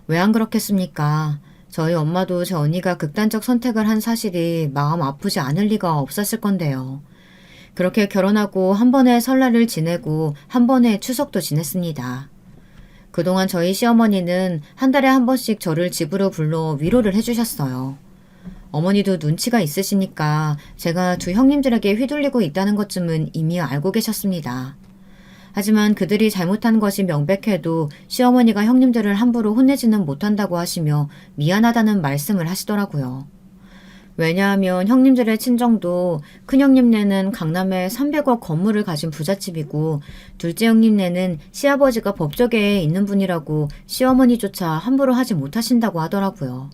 왜 안 그렇겠습니까? 저희 엄마도 제 언니가 극단적 선택을 한 사실이 마음 아프지 않을 리가 없었을 건데요. 그렇게 결혼하고 한 번의 설날을 지내고 한 번의 추석도 지냈습니다. 그동안 저희 시어머니는 한 달에 한 번씩 저를 집으로 불러 위로를 해주셨어요. 어머니도 눈치가 있으시니까 제가 두 형님들에게 휘둘리고 있다는 것쯤은 이미 알고 계셨습니다. 하지만 그들이 잘못한 것이 명백해도 시어머니가 형님들을 함부로 혼내지는 못한다고 하시며 미안하다는 말씀을 하시더라고요. 왜냐하면 형님들의 친정도 큰형님네는 강남에 300억 건물을 가진 부잣집이고 둘째 형님네는 시아버지가 법조계에 있는 분이라고 시어머니조차 함부로 하지 못하신다고 하더라고요.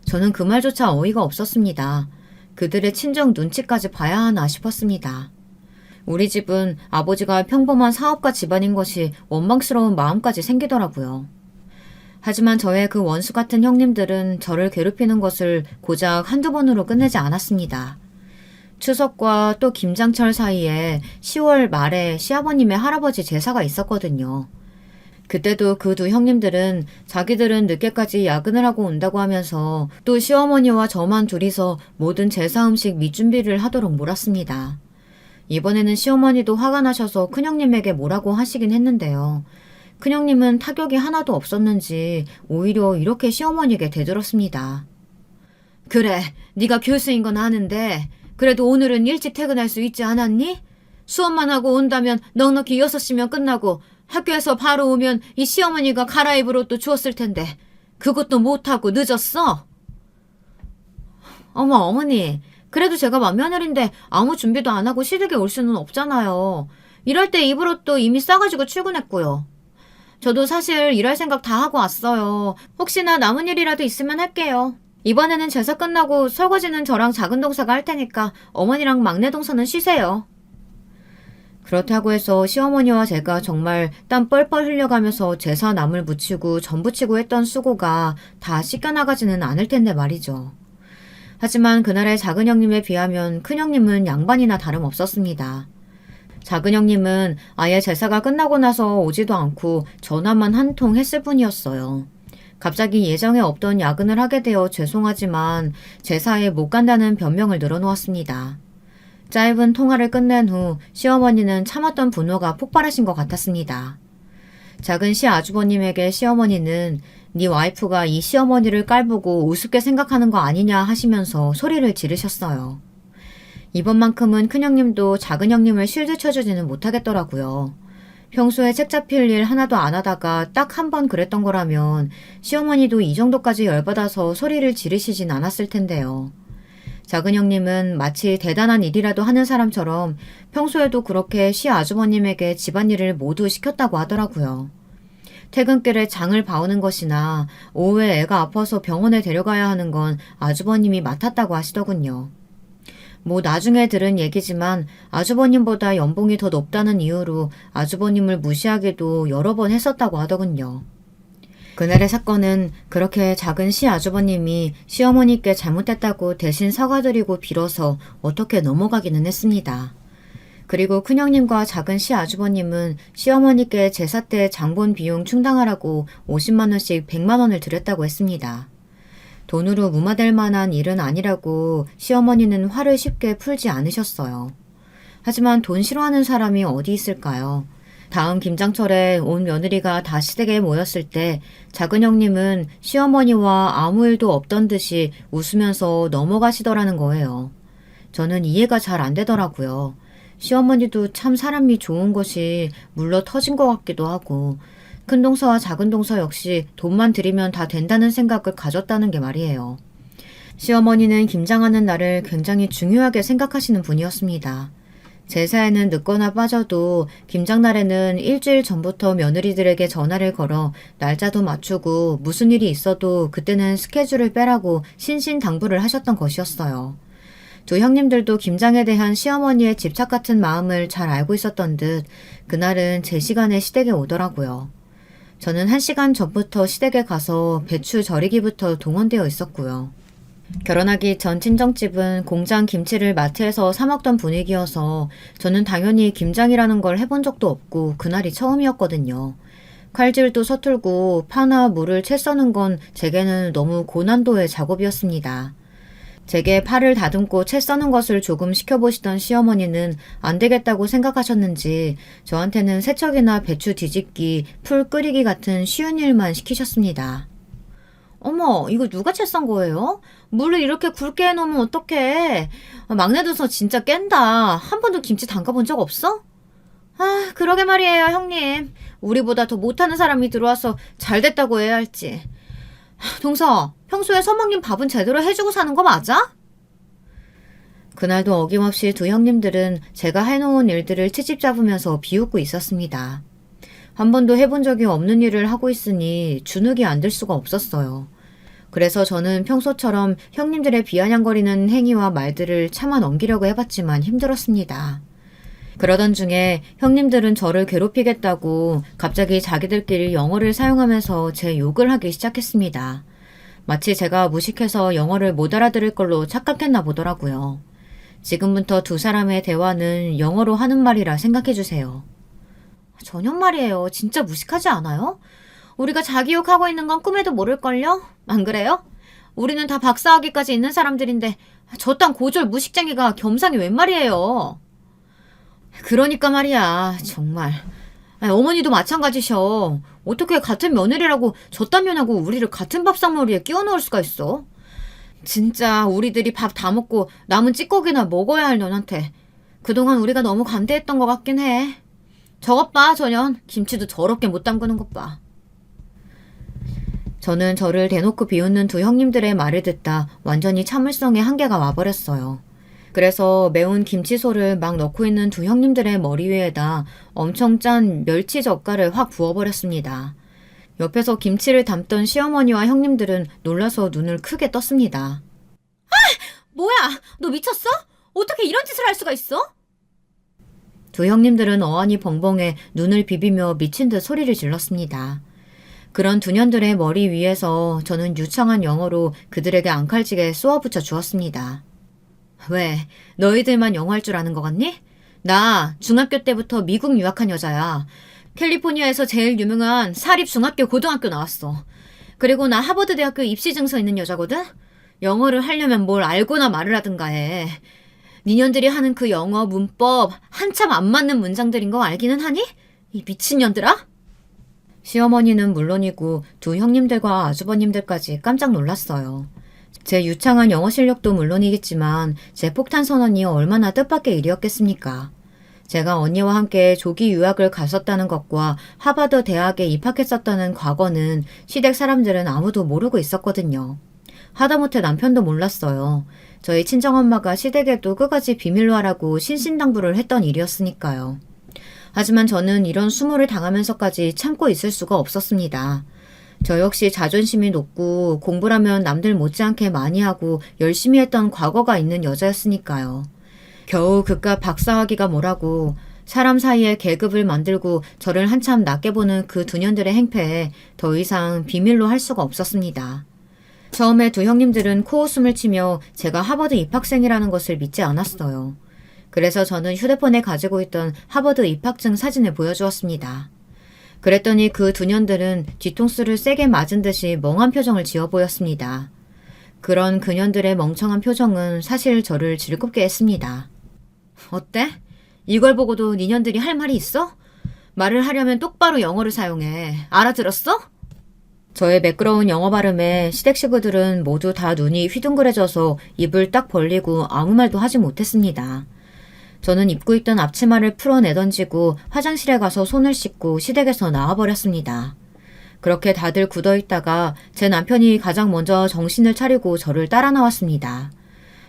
저는 그 말조차 어이가 없었습니다. 그들의 친정 눈치까지 봐야 하나 싶었습니다. 우리 집은 아버지가 평범한 사업가 집안인 것이 원망스러운 마음까지 생기더라고요. 하지만 저의 그 원수 같은 형님들은 저를 괴롭히는 것을 고작 한두 번으로 끝내지 않았습니다. 추석과 또 김장철 사이에 10월 말에 시아버님의 할아버지 제사가 있었거든요. 그때도 그 두 형님들은 자기들은 늦게까지 야근을 하고 온다고 하면서 또 시어머니와 저만 둘이서 모든 제사 음식 밑준비를 하도록 몰았습니다. 이번에는 시어머니도 화가 나셔서 큰형님에게 뭐라고 하시긴 했는데요. 큰형님은 타격이 하나도 없었는지 오히려 이렇게 시어머니에게 대들었습니다. 그래, 네가 교수인 건 아는데 그래도 오늘은 일찍 퇴근할 수 있지 않았니? 수업만 하고 온다면 넉넉히 6시면 끝나고 학교에서 바로 오면 이 시어머니가 갈아입을 옷도 주었을 텐데 그것도 못하고 늦었어? 어머, 어머니. 그래도 제가 맏며느리인데 아무 준비도 안 하고 시댁에 올 수는 없잖아요. 이럴 때 입을 옷도 이미 싸가지고 출근했고요. 저도 사실 일할 생각 다 하고 왔어요. 혹시나 남은 일이라도 있으면 할게요. 이번에는 제사 끝나고 설거지는 저랑 작은 동사가 할 테니까 어머니랑 막내 동사는 쉬세요. 그렇다고 해서 시어머니와 제가 정말 땀 뻘뻘 흘려가면서 제사 나물 붙이고 전 붙이고 했던 수고가 다 씻겨나가지는 않을 텐데 말이죠. 하지만 그날의 작은 형님에 비하면 큰 형님은 양반이나 다름없었습니다. 작은 형님은 아예 제사가 끝나고 나서 오지도 않고 전화만 한 통 했을 뿐이었어요. 갑자기 예정에 없던 야근을 하게 되어 죄송하지만 제사에 못 간다는 변명을 늘어놓았습니다. 짧은 통화를 끝낸 후 시어머니는 참았던 분노가 폭발하신 것 같았습니다. 작은 시아주버님에게 시어머니는 네 와이프가 이 시어머니를 깔보고 우습게 생각하는 거 아니냐 하시면서 소리를 지르셨어요. 이번만큼은 큰형님도 작은 형님을 실드 쳐주지는 못하겠더라고요. 평소에 책 잡힐 일 하나도 안 하다가 딱 한 번 그랬던 거라면 시어머니도 이 정도까지 열받아서 소리를 지르시진 않았을 텐데요. 작은 형님은 마치 대단한 일이라도 하는 사람처럼 평소에도 그렇게 시아주버님에게 집안일을 모두 시켰다고 하더라고요. 퇴근길에 장을 봐오는 것이나 오후에 애가 아파서 병원에 데려가야 하는 건 아주버님이 맡았다고 하시더군요. 뭐 나중에 들은 얘기지만 아주버님보다 연봉이 더 높다는 이유로 아주버님을 무시하기도 여러 번 했었다고 하더군요. 그날의 사건은 그렇게 작은 시아주버님이 시어머니께 잘못했다고 대신 사과드리고 빌어서 어떻게 넘어가기는 했습니다. 그리고 큰형님과 작은 시아주버님은 시어머니께 제사 때 장본 비용 충당하라고 50만 원씩 100만 원을 드렸다고 했습니다. 돈으로 무마될 만한 일은 아니라고 시어머니는 화를 쉽게 풀지 않으셨어요. 하지만 돈 싫어하는 사람이 어디 있을까요? 다음 김장철에 온 며느리가 다 시댁에 모였을 때 작은 형님은 시어머니와 아무 일도 없던 듯이 웃으면서 넘어가시더라는 거예요. 저는 이해가 잘 안 되더라고요. 시어머니도 참 사람이 좋은 것이 물러 터진 것 같기도 하고 큰 동서와 작은 동서 역시 돈만 들이면 다 된다는 생각을 가졌다는 게 말이에요. 시어머니는 김장하는 날을 굉장히 중요하게 생각하시는 분이었습니다. 제사에는 늦거나 빠져도 김장날에는 일주일 전부터 며느리들에게 전화를 걸어 날짜도 맞추고 무슨 일이 있어도 그때는 스케줄을 빼라고 신신당부를 하셨던 것이었어요. 두 형님들도 김장에 대한 시어머니의 집착 같은 마음을 잘 알고 있었던 듯 그날은 제 시간에 시댁에 오더라고요. 저는 1시간 전부터 시댁에 가서 배추 절이기부터 동원되어 있었고요. 결혼하기 전 친정집은 공장 김치를 마트에서 사 먹던 분위기여서 저는 당연히 김장이라는 걸 해본 적도 없고 그날이 처음이었거든요. 칼질도 서툴고 파나 물을 채 써는 건 제게는 너무 고난도의 작업이었습니다. 제게 팔을 다듬고 채 써는 것을 조금 시켜보시던 시어머니는 안 되겠다고 생각하셨는지 저한테는 세척이나 배추 뒤집기, 풀 끓이기 같은 쉬운 일만 시키셨습니다. 어머, 이거 누가 채 썬 거예요? 물을 이렇게 굵게 해놓으면 어떡해. 막내 동서 진짜 깬다. 한 번도 김치 담가본 적 없어? 아, 그러게 말이에요, 형님. 우리보다 더 못하는 사람이 들어와서 잘 됐다고 해야 할지. 동서, 평소에 서방님 밥은 제대로 해주고 사는 거 맞아? 그날도 어김없이 두 형님들은 제가 해놓은 일들을 트집 잡으면서 비웃고 있었습니다. 한 번도 해본 적이 없는 일을 하고 있으니 주눅이 안 들 수가 없었어요. 그래서 저는 평소처럼 형님들의 비아냥거리는 행위와 말들을 참아 넘기려고 해봤지만 힘들었습니다. 그러던 중에 형님들은 저를 괴롭히겠다고 갑자기 자기들끼리 영어를 사용하면서 제 욕을 하기 시작했습니다. 마치 제가 무식해서 영어를 못 알아들을 걸로 착각했나 보더라고요. 지금부터 두 사람의 대화는 영어로 하는 말이라 생각해 주세요. 전혀 말이에요. 진짜 무식하지 않아요? 우리가 자기 욕하고 있는 건 꿈에도 모를걸요? 안 그래요? 우리는 다 박사학위까지 있는 사람들인데 저딴 고졸 무식쟁이가 겸상이 웬 말이에요. 그러니까 말이야. 정말. 아니, 어머니도 마찬가지셔. 어떻게 같은 며느리라고 저딴 년하고 우리를 같은 밥상머리에 끼워 넣을 수가 있어? 진짜 우리들이 밥 다 먹고 남은 찌꺼기나 먹어야 할 년한테 그동안 우리가 너무 관대했던 것 같긴 해. 저것 봐, 저 년. 김치도 저렇게 못 담그는 것 봐. 저는 저를 대놓고 비웃는 두 형님들의 말을 듣다 완전히 참을성의 한계가 와버렸어요. 그래서 매운 김치소를 막 넣고 있는 두 형님들의 머리 위에다 엄청 짠 멸치 젓갈을 확 부어버렸습니다. 옆에서 김치를 담던 시어머니와 형님들은 놀라서 눈을 크게 떴습니다. 뭐야? 너 미쳤어? 어떻게 이런 짓을 할 수가 있어? 두 형님들은 어안이 벙벙해 눈을 비비며 미친 듯 소리를 질렀습니다. 그런 두 년들의 머리 위에서 저는 유창한 영어로 그들에게 앙칼지게 쏘아붙여 주었습니다. 왜? 너희들만 영어 할 줄 아는 것 같니? 나 중학교 때부터 미국 유학한 여자야. 캘리포니아에서 제일 유명한 사립 중학교 고등학교 나왔어. 그리고 나 하버드 대학교 입시 증서 있는 여자거든? 영어를 하려면 뭘 알고나 말을 하든가 해. 니년들이 하는 그 영어 문법 한참 안 맞는 문장들인 거 알기는 하니? 이 미친년들아? 시어머니는 물론이고 두 형님들과 아주버님들까지 깜짝 놀랐어요. 제 유창한 영어 실력도 물론이겠지만 제 폭탄 선언이 얼마나 뜻밖의 일이었겠습니까? 제가 언니와 함께 조기 유학을 갔었다는 것과 하버드 대학에 입학했었다는 과거는 시댁 사람들은 아무도 모르고 있었거든요. 하다못해 남편도 몰랐어요. 저희 친정엄마가 시댁에도 끝까지 비밀로 하라고 신신당부를 했던 일이었으니까요. 하지만 저는 이런 수모를 당하면서까지 참고 있을 수가 없었습니다. 저 역시 자존심이 높고 공부라면 남들 못지않게 많이 하고 열심히 했던 과거가 있는 여자였으니까요. 겨우 그깟 박사학위가 뭐라고 사람 사이에 계급을 만들고 저를 한참 낮게 보는 그 두 년들의 행패에 더 이상 비밀로 할 수가 없었습니다. 처음에 두 형님들은 코웃음을 치며 제가 하버드 입학생이라는 것을 믿지 않았어요. 그래서 저는 휴대폰에 가지고 있던 하버드 입학증 사진을 보여주었습니다. 그랬더니 그 두 년들은 뒤통수를 세게 맞은 듯이 멍한 표정을 지어 보였습니다. 그런 그년들의 멍청한 표정은 사실 저를 즐겁게 했습니다. 어때? 이걸 보고도 니년들이 할 말이 있어? 말을 하려면 똑바로 영어를 사용해. 알아들었어? 저의 매끄러운 영어 발음에 시댁 식구들은 모두 다 눈이 휘둥그레져서 입을 딱 벌리고 아무 말도 하지 못했습니다. 저는 입고 있던 앞치마를 풀어내던지고 화장실에 가서 손을 씻고 시댁에서 나와버렸습니다. 그렇게 다들 굳어있다가 제 남편이 가장 먼저 정신을 차리고 저를 따라 나왔습니다.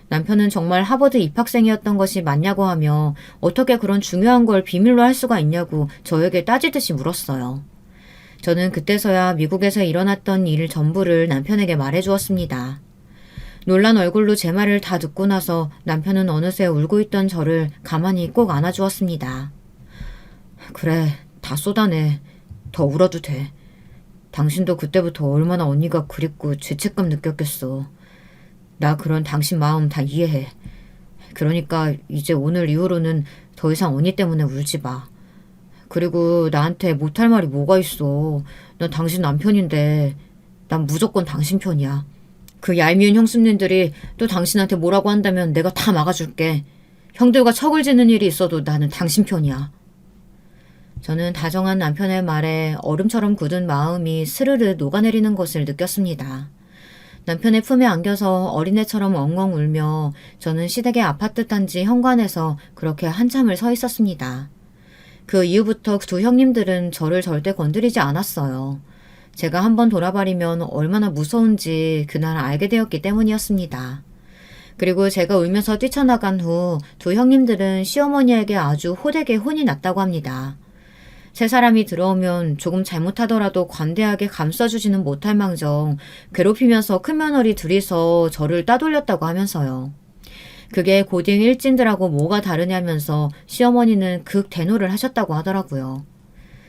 남편은 정말 하버드 입학생이었던 것이 맞냐고 하며 어떻게 그런 중요한 걸 비밀로 할 수가 있냐고 저에게 따지듯이 물었어요. 저는 그때서야 미국에서 일어났던 일 전부를 남편에게 말해주었습니다. 놀란 얼굴로 제 말을 다 듣고 나서 남편은 어느새 울고 있던 저를 가만히 꼭 안아주었습니다. 그래, 다 쏟아내. 더 울어도 돼. 당신도 그때부터 얼마나 언니가 그립고 죄책감 느꼈겠어. 나 그런 당신 마음 다 이해해. 그러니까 이제 오늘 이후로는 더 이상 언니 때문에 울지 마. 그리고 나한테 못할 말이 뭐가 있어. 난 당신 남편인데 난 무조건 당신 편이야. 그 얄미운 형수님들이 또 당신한테 뭐라고 한다면 내가 다 막아줄게. 형들과 척을 짓는 일이 있어도 나는 당신 편이야. 저는 다정한 남편의 말에 얼음처럼 굳은 마음이 스르르 녹아내리는 것을 느꼈습니다. 남편의 품에 안겨서 어린애처럼 엉엉 울며 저는 시댁의 아파트 단지 현관에서 그렇게 한참을 서 있었습니다. 그 이후부터 두 형님들은 저를 절대 건드리지 않았어요. 제가 한번 돌아버리면 얼마나 무서운지 그날 알게 되었기 때문이었습니다. 그리고 제가 울면서 뛰쳐나간 후 두 형님들은 시어머니에게 아주 호되게 혼이 났다고 합니다. 세 사람이 들어오면 조금 잘못하더라도 관대하게 감싸주지는 못할 망정 괴롭히면서 큰며느리 둘이서 저를 따돌렸다고 하면서요. 그게 고딩 일진들하고 뭐가 다르냐면서 시어머니는 극대노를 하셨다고 하더라고요.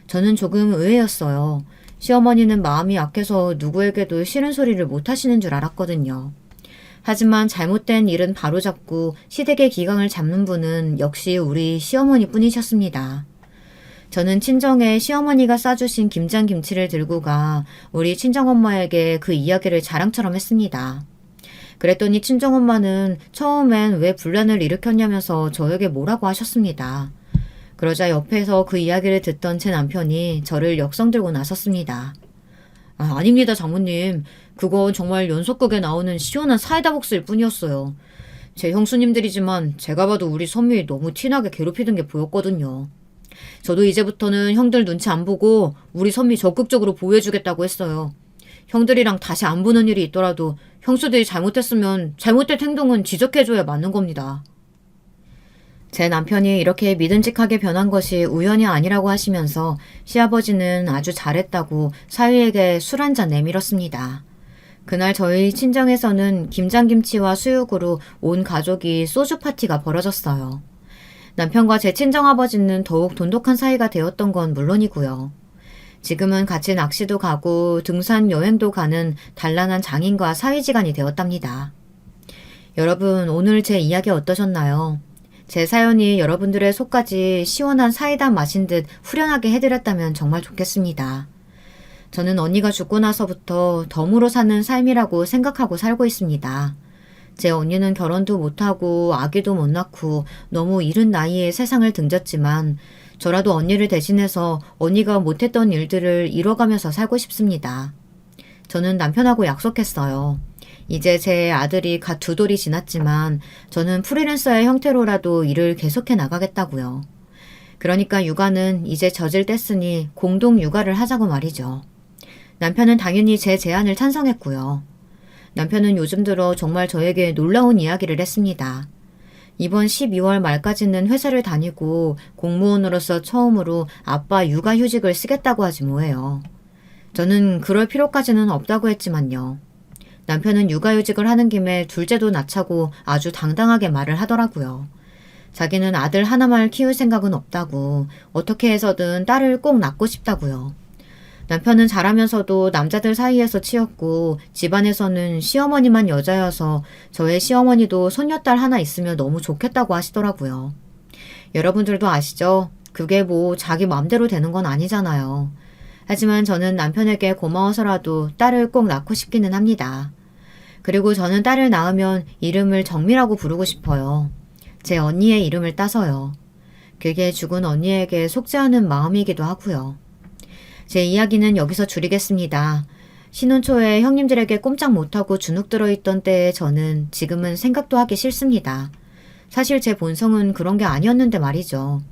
저는 조금 의외였어요. 시어머니는 마음이 약해서 누구에게도 싫은 소리를 못 하시는 줄 알았거든요. 하지만 잘못된 일은 바로잡고 시댁의 기강을 잡는 분은 역시 우리 시어머니 뿐이셨습니다. 저는 친정에 시어머니가 싸주신 김장김치를 들고 가 우리 친정엄마에게 그 이야기를 자랑처럼 했습니다. 그랬더니 친정엄마는 처음엔 왜 분란을 일으켰냐면서 저에게 뭐라고 하셨습니다. 그러자 옆에서 그 이야기를 듣던 제 남편이 저를 역성 들고 나섰습니다. 아닙니다, 장모님. 그건 정말 연속극에 나오는 시원한 사이다 복수일 뿐이었어요. 제 형수님들이지만 제가 봐도 우리 선미 너무 티나게 괴롭히던 게 보였거든요. 저도 이제부터는 형들 눈치 안 보고 우리 선미 적극적으로 보호해주겠다고 했어요. 형들이랑 다시 안 보는 일이 있더라도 형수들이 잘못했으면 잘못된 행동은 지적해줘야 맞는 겁니다. 제 남편이 이렇게 믿음직하게 변한 것이 우연이 아니라고 하시면서 시아버지는 아주 잘했다고 사위에게 술 한잔 내밀었습니다. 그날 저희 친정에서는 김장김치와 수육으로 온 가족이 소주 파티가 벌어졌어요. 남편과 제 친정아버지는 더욱 돈독한 사이가 되었던 건 물론이고요. 지금은 같이 낚시도 가고 등산 여행도 가는 단란한 장인과 사위지간이 되었답니다. 여러분, 오늘 제 이야기 어떠셨나요? 제 사연이 여러분들의 속까지 시원한 사이다 마신 듯 후련하게 해드렸다면 정말 좋겠습니다. 저는 언니가 죽고 나서부터 덤으로 사는 삶이라고 생각하고 살고 있습니다. 제 언니는 결혼도 못하고 아기도 못 낳고 너무 이른 나이에 세상을 등졌지만 저라도 언니를 대신해서 언니가 못했던 일들을 이뤄가면서 살고 싶습니다. 저는 남편하고 약속했어요. 이제 제 아들이 갓 2돌이 지났지만 저는 프리랜서의 형태로라도 일을 계속해 나가겠다고요. 그러니까 육아는 이제 젖을 뗐으니 공동 육아를 하자고 말이죠. 남편은 당연히 제 제안을 찬성했고요. 남편은 요즘 들어 정말 저에게 놀라운 이야기를 했습니다. 이번 12월 말까지는 회사를 다니고 공무원으로서 처음으로 아빠 육아휴직을 쓰겠다고 하지 뭐예요. 저는 그럴 필요까지는 없다고 했지만요. 남편은 육아휴직을 하는 김에 둘째도 낳자고 아주 당당하게 말을 하더라고요. 자기는 아들 하나만 키울 생각은 없다고, 어떻게 해서든 딸을 꼭 낳고 싶다고요. 남편은 잘하면서도 남자들 사이에서 치였고 집안에서는 시어머니만 여자여서 저의 시어머니도 손녀딸 하나 있으면 너무 좋겠다고 하시더라고요. 여러분들도 아시죠? 그게 뭐 자기 마음대로 되는 건 아니잖아요. 하지만 저는 남편에게 고마워서라도 딸을 꼭 낳고 싶기는 합니다. 그리고 저는 딸을 낳으면 이름을 정미라고 부르고 싶어요. 제 언니의 이름을 따서요. 그게 죽은 언니에게 속지 않은 마음이기도 하고요. 제 이야기는 여기서 줄이겠습니다. 신혼 초에 형님들에게 꼼짝 못하고 주눅 들어있던 때에 저는 지금은 생각도 하기 싫습니다. 사실 제 본성은 그런 게 아니었는데 말이죠.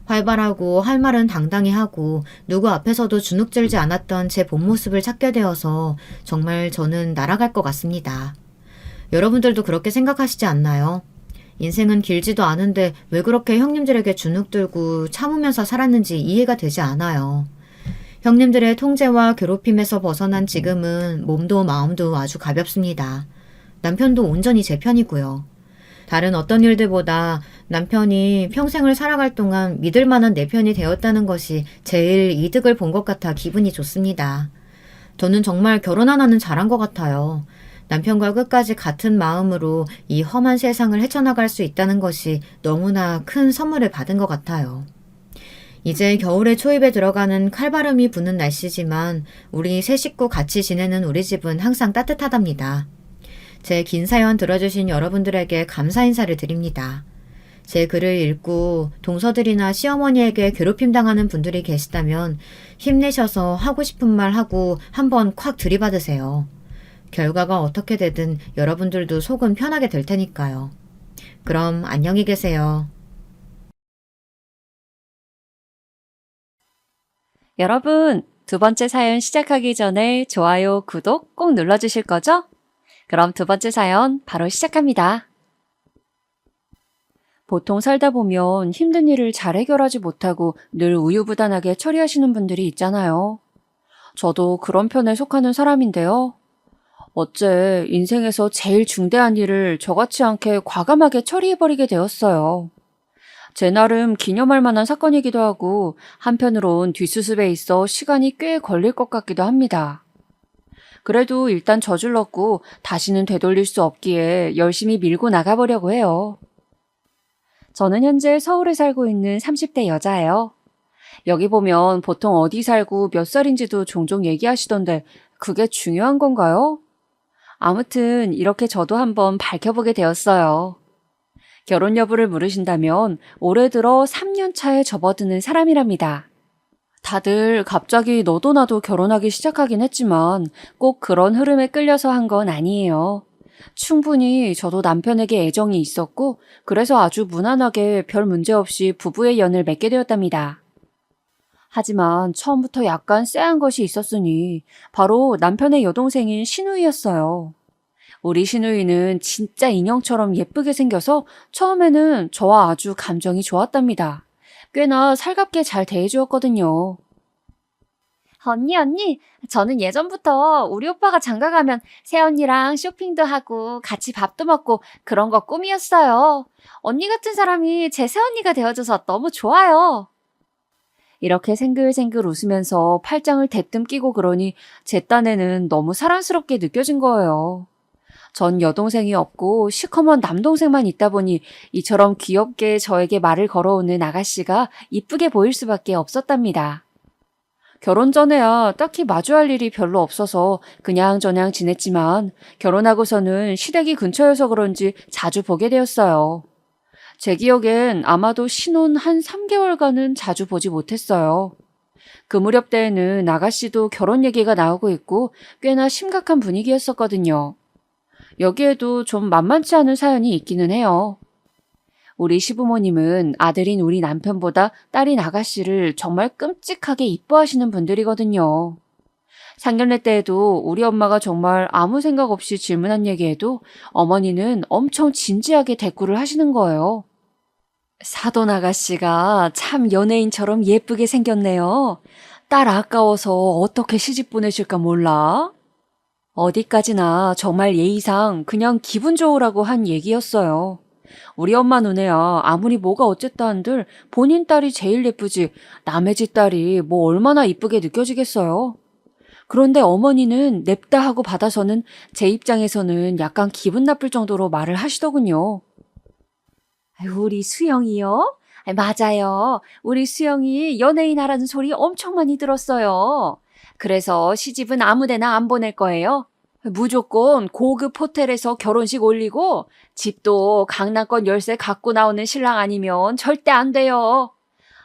활발하고 할 말은 당당히 하고 누구 앞에서도 주눅들지 않았던 제 본 모습을 찾게 되어서 정말 저는 날아갈 것 같습니다. 여러분들도 그렇게 생각하시지 않나요? 인생은 길지도 않은데 왜 그렇게 형님들에게 주눅들고 참으면서 살았는지 이해가 되지 않아요. 형님들의 통제와 괴롭힘에서 벗어난 지금은 몸도 마음도 아주 가볍습니다. 남편도 온전히 제 편이고요. 다른 어떤 일들보다 남편이 평생을 살아갈 동안 믿을 만한 내 편이 되었다는 것이 제일 이득을 본 것 같아 기분이 좋습니다. 저는 정말 결혼 하나는 잘한 것 같아요. 남편과 끝까지 같은 마음으로 이 험한 세상을 헤쳐나갈 수 있다는 것이 너무나 큰 선물을 받은 것 같아요. 이제 겨울의 초입에 들어가는 칼바람이 부는 날씨지만 우리 세 식구 같이 지내는 우리 집은 항상 따뜻하답니다. 제 긴 사연 들어주신 여러분들에게 감사 인사를 드립니다. 제 글을 읽고 동서들이나 시어머니에게 괴롭힘 당하는 분들이 계시다면 힘내셔서 하고 싶은 말 하고 한번 콱 들이받으세요. 결과가 어떻게 되든 여러분들도 속은 편하게 될 테니까요. 그럼 안녕히 계세요. 여러분, 두 번째 사연 시작하기 전에 좋아요, 구독 꼭 눌러주실 거죠? 그럼 두 번째 사연 바로 시작합니다. 보통 살다 보면 힘든 일을 잘 해결하지 못하고 늘 우유부단하게 처리하시는 분들이 있잖아요. 저도 그런 편에 속하는 사람인데요. 어째 인생에서 제일 중대한 일을 저같지 않게 과감하게 처리해버리게 되었어요. 제 나름 기념할 만한 사건이기도 하고 한편으론 뒷수습에 있어 시간이 꽤 걸릴 것 같기도 합니다. 그래도 일단 저질렀고 다시는 되돌릴 수 없기에 열심히 밀고 나가보려고 해요. 저는 현재 서울에 살고 있는 30대 여자예요. 여기 보면 보통 어디 살고 몇 살인지도 종종 얘기하시던데 그게 중요한 건가요? 아무튼 이렇게 저도 한번 밝혀보게 되었어요. 결혼 여부를 물으신다면 올해 들어 3년 차에 접어드는 사람이랍니다. 다들 갑자기 너도 나도 결혼하기 시작하긴 했지만 꼭 그런 흐름에 끌려서 한 건 아니에요. 충분히 저도 남편에게 애정이 있었고 그래서 아주 무난하게 별 문제 없이 부부의 연을 맺게 되었답니다. 하지만 처음부터 약간 쎄한 것이 있었으니 바로 남편의 여동생인 신우이였어요. 우리 신우이는 진짜 인형처럼 예쁘게 생겨서 처음에는 저와 아주 감정이 좋았답니다. 꽤나 살갑게 잘 대해주었거든요. 언니, 저는 예전부터 우리 오빠가 장가 가면 새언니랑 쇼핑도 하고 같이 밥도 먹고 그런 거 꿈이었어요. 언니 같은 사람이 제 새언니가 되어줘서 너무 좋아요. 이렇게 생글생글 웃으면서 팔짱을 대뜸 끼고 그러니 제 딴에는 너무 사랑스럽게 느껴진 거예요. 전 여동생이 없고 시커먼 남동생만 있다 보니 이처럼 귀엽게 저에게 말을 걸어오는 아가씨가 이쁘게 보일 수밖에 없었답니다. 결혼 전에야 딱히 마주할 일이 별로 없어서 그냥저냥 지냈지만 결혼하고서는 시댁이 근처여서 그런지 자주 보게 되었어요. 제 기억엔 아마도 신혼 한 3개월간은 자주 보지 못했어요. 그 무렵 때에는 아가씨도 결혼 얘기가 나오고 있고 꽤나 심각한 분위기였었거든요. 여기에도 좀 만만치 않은 사연이 있기는 해요. 우리 시부모님은 아들인 우리 남편보다 딸인 아가씨를 정말 끔찍하게 이뻐하시는 분들이거든요. 상견례 때에도 우리 엄마가 정말 아무 생각 없이 질문한 얘기에도 어머니는 엄청 진지하게 대꾸를 하시는 거예요. 사돈 아가씨가 참 연예인처럼 예쁘게 생겼네요. 딸 아까워서 어떻게 시집 보내실까 몰라? 어디까지나 정말 예의상 그냥 기분 좋으라고 한 얘기였어요. 우리 엄마 눈에야 아무리 뭐가 어쨌다 한들 본인 딸이 제일 예쁘지 남의 집 딸이 뭐 얼마나 이쁘게 느껴지겠어요. 그런데 어머니는 냅다 하고 받아서는 제 입장에서는 약간 기분 나쁠 정도로 말을 하시더군요. 우리 수영이요? 맞아요. 우리 수영이 연예인 하라는 소리 엄청 많이 들었어요. 그래서 시집은 아무데나 안 보낼 거예요. 무조건 고급 호텔에서 결혼식 올리고 집도 강남권 열쇠 갖고 나오는 신랑 아니면 절대 안 돼요.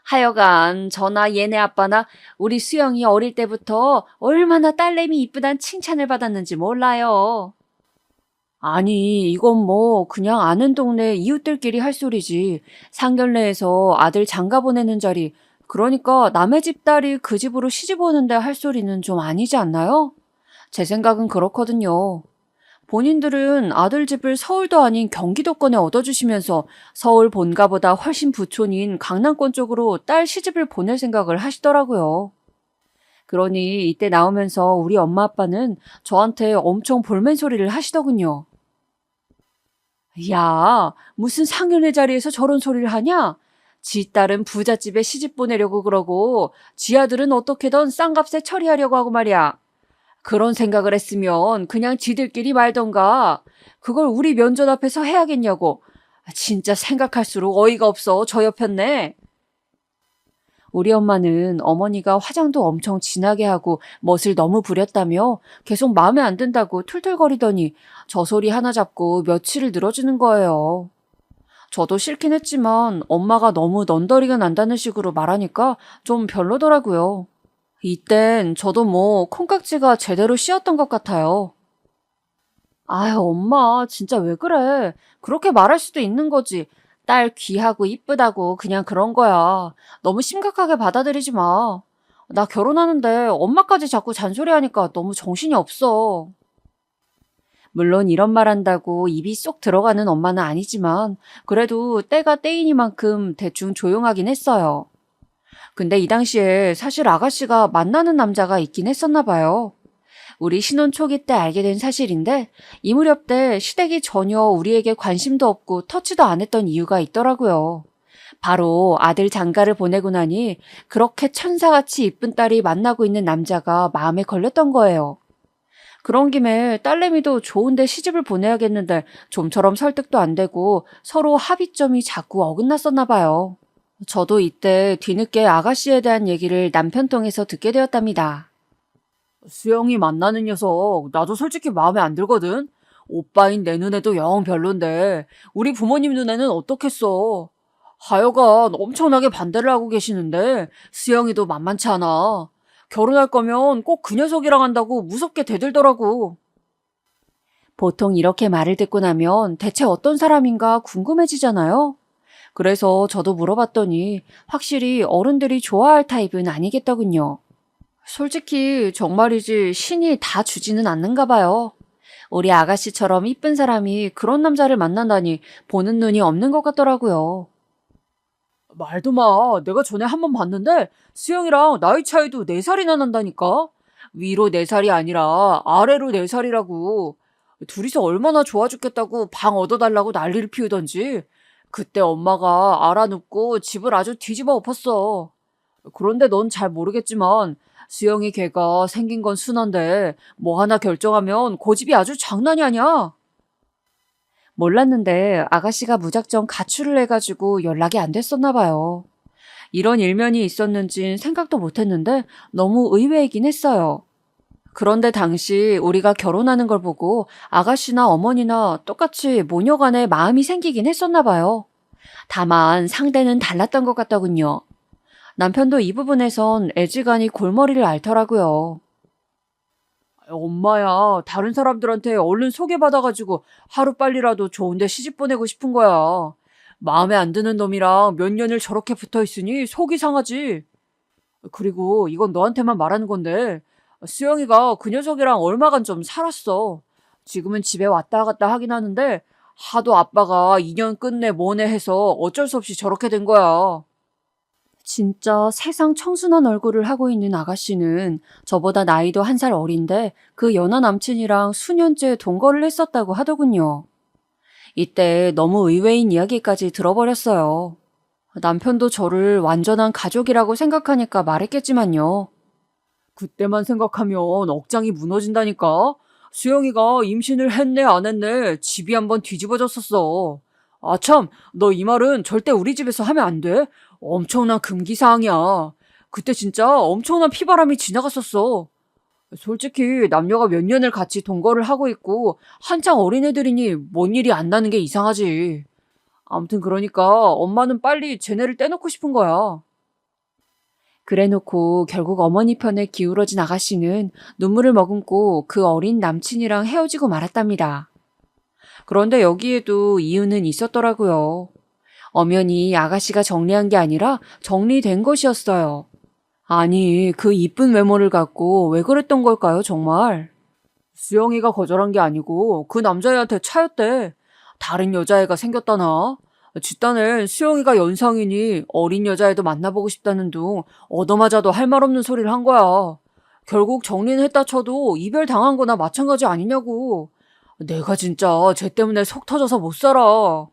하여간 저나 얘네 아빠나 우리 수영이 어릴 때부터 얼마나 딸내미 이쁘단 칭찬을 받았는지 몰라요. 아니, 이건 뭐 그냥 아는 동네 이웃들끼리 할 소리지. 상견례에서 아들 장가 보내는 자리, 그러니까 남의 집 딸이 그 집으로 시집 오는데 할 소리는 좀 아니지 않나요? 제 생각은 그렇거든요. 본인들은 아들 집을 서울도 아닌 경기도권에 얻어주시면서 서울 본가보다 훨씬 부촌인 강남권 쪽으로 딸 시집을 보낼 생각을 하시더라고요. 그러니 이때 나오면서 우리 엄마 아빠는 저한테 엄청 볼멘 소리를 하시더군요. 야, 무슨 상견례 자리에서 저런 소리를 하냐? 지 딸은 부잣집에 시집 보내려고 그러고 지 아들은 어떻게든 싼값에 처리하려고 하고 말이야. 그런 생각을 했으면 그냥 지들끼리 말던가. 그걸 우리 면전 앞에서 해야겠냐고. 진짜 생각할수록 어이가 없어. 저 옆였네. 우리 엄마는 어머니가 화장도 엄청 진하게 하고 멋을 너무 부렸다며 계속 마음에 안 든다고 툴툴거리더니 저 소리 하나 잡고 며칠을 늘어지는 거예요. 저도 싫긴 했지만 엄마가 너무 넌더리가 난다는 식으로 말하니까 좀 별로더라고요. 이땐 저도 뭐 콩깍지가 제대로 씌었던 것 같아요. 아유, 엄마, 진짜 왜 그래? 그렇게 말할 수도 있는 거지. 딸 귀하고 이쁘다고 그냥 그런 거야. 너무 심각하게 받아들이지 마. 나 결혼하는데 엄마까지 자꾸 잔소리하니까 너무 정신이 없어. 물론 이런 말 한다고 입이 쏙 들어가는 엄마는 아니지만 그래도 때가 때이니만큼 대충 조용하긴 했어요. 근데 이 당시에 사실 아가씨가 만나는 남자가 있긴 했었나 봐요. 우리 신혼 초기 때 알게 된 사실인데 이 무렵 때 시댁이 전혀 우리에게 관심도 없고 터치도 안 했던 이유가 있더라고요. 바로 아들 장가를 보내고 나니 그렇게 천사같이 이쁜 딸이 만나고 있는 남자가 마음에 걸렸던 거예요. 그런 김에 딸내미도 좋은데 시집을 보내야겠는데 좀처럼 설득도 안 되고 서로 합의점이 자꾸 어긋났었나 봐요. 저도 이때 뒤늦게 아가씨에 대한 얘기를 남편 통해서 듣게 되었답니다. 수영이 만나는 녀석 나도 솔직히 마음에 안 들거든. 오빠인 내 눈에도 영 별론데 우리 부모님 눈에는 어떻겠어. 하여간 엄청나게 반대를 하고 계시는데 수영이도 만만치 않아. 결혼할 거면 꼭 그 녀석이랑 한다고 무섭게 대들더라고. 보통 이렇게 말을 듣고 나면 대체 어떤 사람인가 궁금해지잖아요. 그래서 저도 물어봤더니 확실히 어른들이 좋아할 타입은 아니겠더군요. 솔직히 정말이지 신이 다 주지는 않는가 봐요. 우리 아가씨처럼 이쁜 사람이 그런 남자를 만난다니 보는 눈이 없는 것 같더라고요. 말도 마. 내가 전에 한 번 봤는데 수영이랑 나이 차이도 4살이나 난다니까. 위로 4살이 아니라 아래로 4살이라고. 둘이서 얼마나 좋아 죽겠다고 방 얻어달라고 난리를 피우던지. 그때 엄마가 알아눕고 집을 아주 뒤집어 엎었어. 그런데 넌 잘 모르겠지만 수영이 걔가 생긴 건 순한데 뭐 하나 결정하면 고집이 아주 장난이 아니야. 몰랐는데 아가씨가 무작정 가출을 해가지고 연락이 안 됐었나 봐요. 이런 일면이 있었는진 생각도 못했는데 너무 의외이긴 했어요. 그런데 당시 우리가 결혼하는 걸 보고 아가씨나 어머니나 똑같이 모녀간에 마음이 생기긴 했었나 봐요. 다만 상대는 달랐던 것 같더군요. 남편도 이 부분에선 애지간히 골머리를 앓더라고요. 엄마야, 다른 사람들한테 얼른 소개받아가지고 하루빨리라도 좋은데 시집 보내고 싶은 거야. 마음에 안 드는 놈이랑 몇 년을 저렇게 붙어 있으니 속이 상하지. 그리고 이건 너한테만 말하는 건데 수영이가 그 녀석이랑 얼마간 좀 살았어. 지금은 집에 왔다 갔다 하긴 하는데 하도 아빠가 2년 끝내 뭐네 해서 어쩔 수 없이 저렇게 된 거야. 진짜 세상 청순한 얼굴을 하고 있는 아가씨는 저보다 나이도 1살 어린데 그 연하 남친이랑 수년째 동거를 했었다고 하더군요. 이때 너무 의외인 이야기까지 들어버렸어요. 남편도 저를 완전한 가족이라고 생각하니까 말했겠지만요. 그때만 생각하면 억장이 무너진다니까. 수영이가 임신을 했네 안 했네 집이 한번 뒤집어졌었어. 아참, 너 이 말은 절대 우리 집에서 하면 안 돼. 엄청난 금기사항이야. 그때 진짜 엄청난 피바람이 지나갔었어. 솔직히 남녀가 몇 년을 같이 동거를 하고 있고 한창 어린애들이니 뭔 일이 안 나는 게 이상하지. 아무튼 그러니까 엄마는 빨리 쟤네를 떼놓고 싶은 거야. 그래놓고 결국 어머니 편에 기울어진 아가씨는 눈물을 머금고 그 어린 남친이랑 헤어지고 말았답니다. 그런데 여기에도 이유는 있었더라고요. 엄연히 아가씨가 정리한 게 아니라 정리된 것이었어요. 아니, 그 이쁜 외모를 갖고 왜 그랬던 걸까요, 정말? 수영이가 거절한 게 아니고 그 남자애한테 차였대. 다른 여자애가 생겼다나? 뒷단엔 수영이가 연상이니 어린 여자애도 만나보고 싶다는 둥 얻어맞아도 할 말 없는 소리를 한 거야. 결국 정리는 했다 쳐도 이별 당한 거나 마찬가지 아니냐고. 내가 진짜 쟤 때문에 속 터져서 못 살아.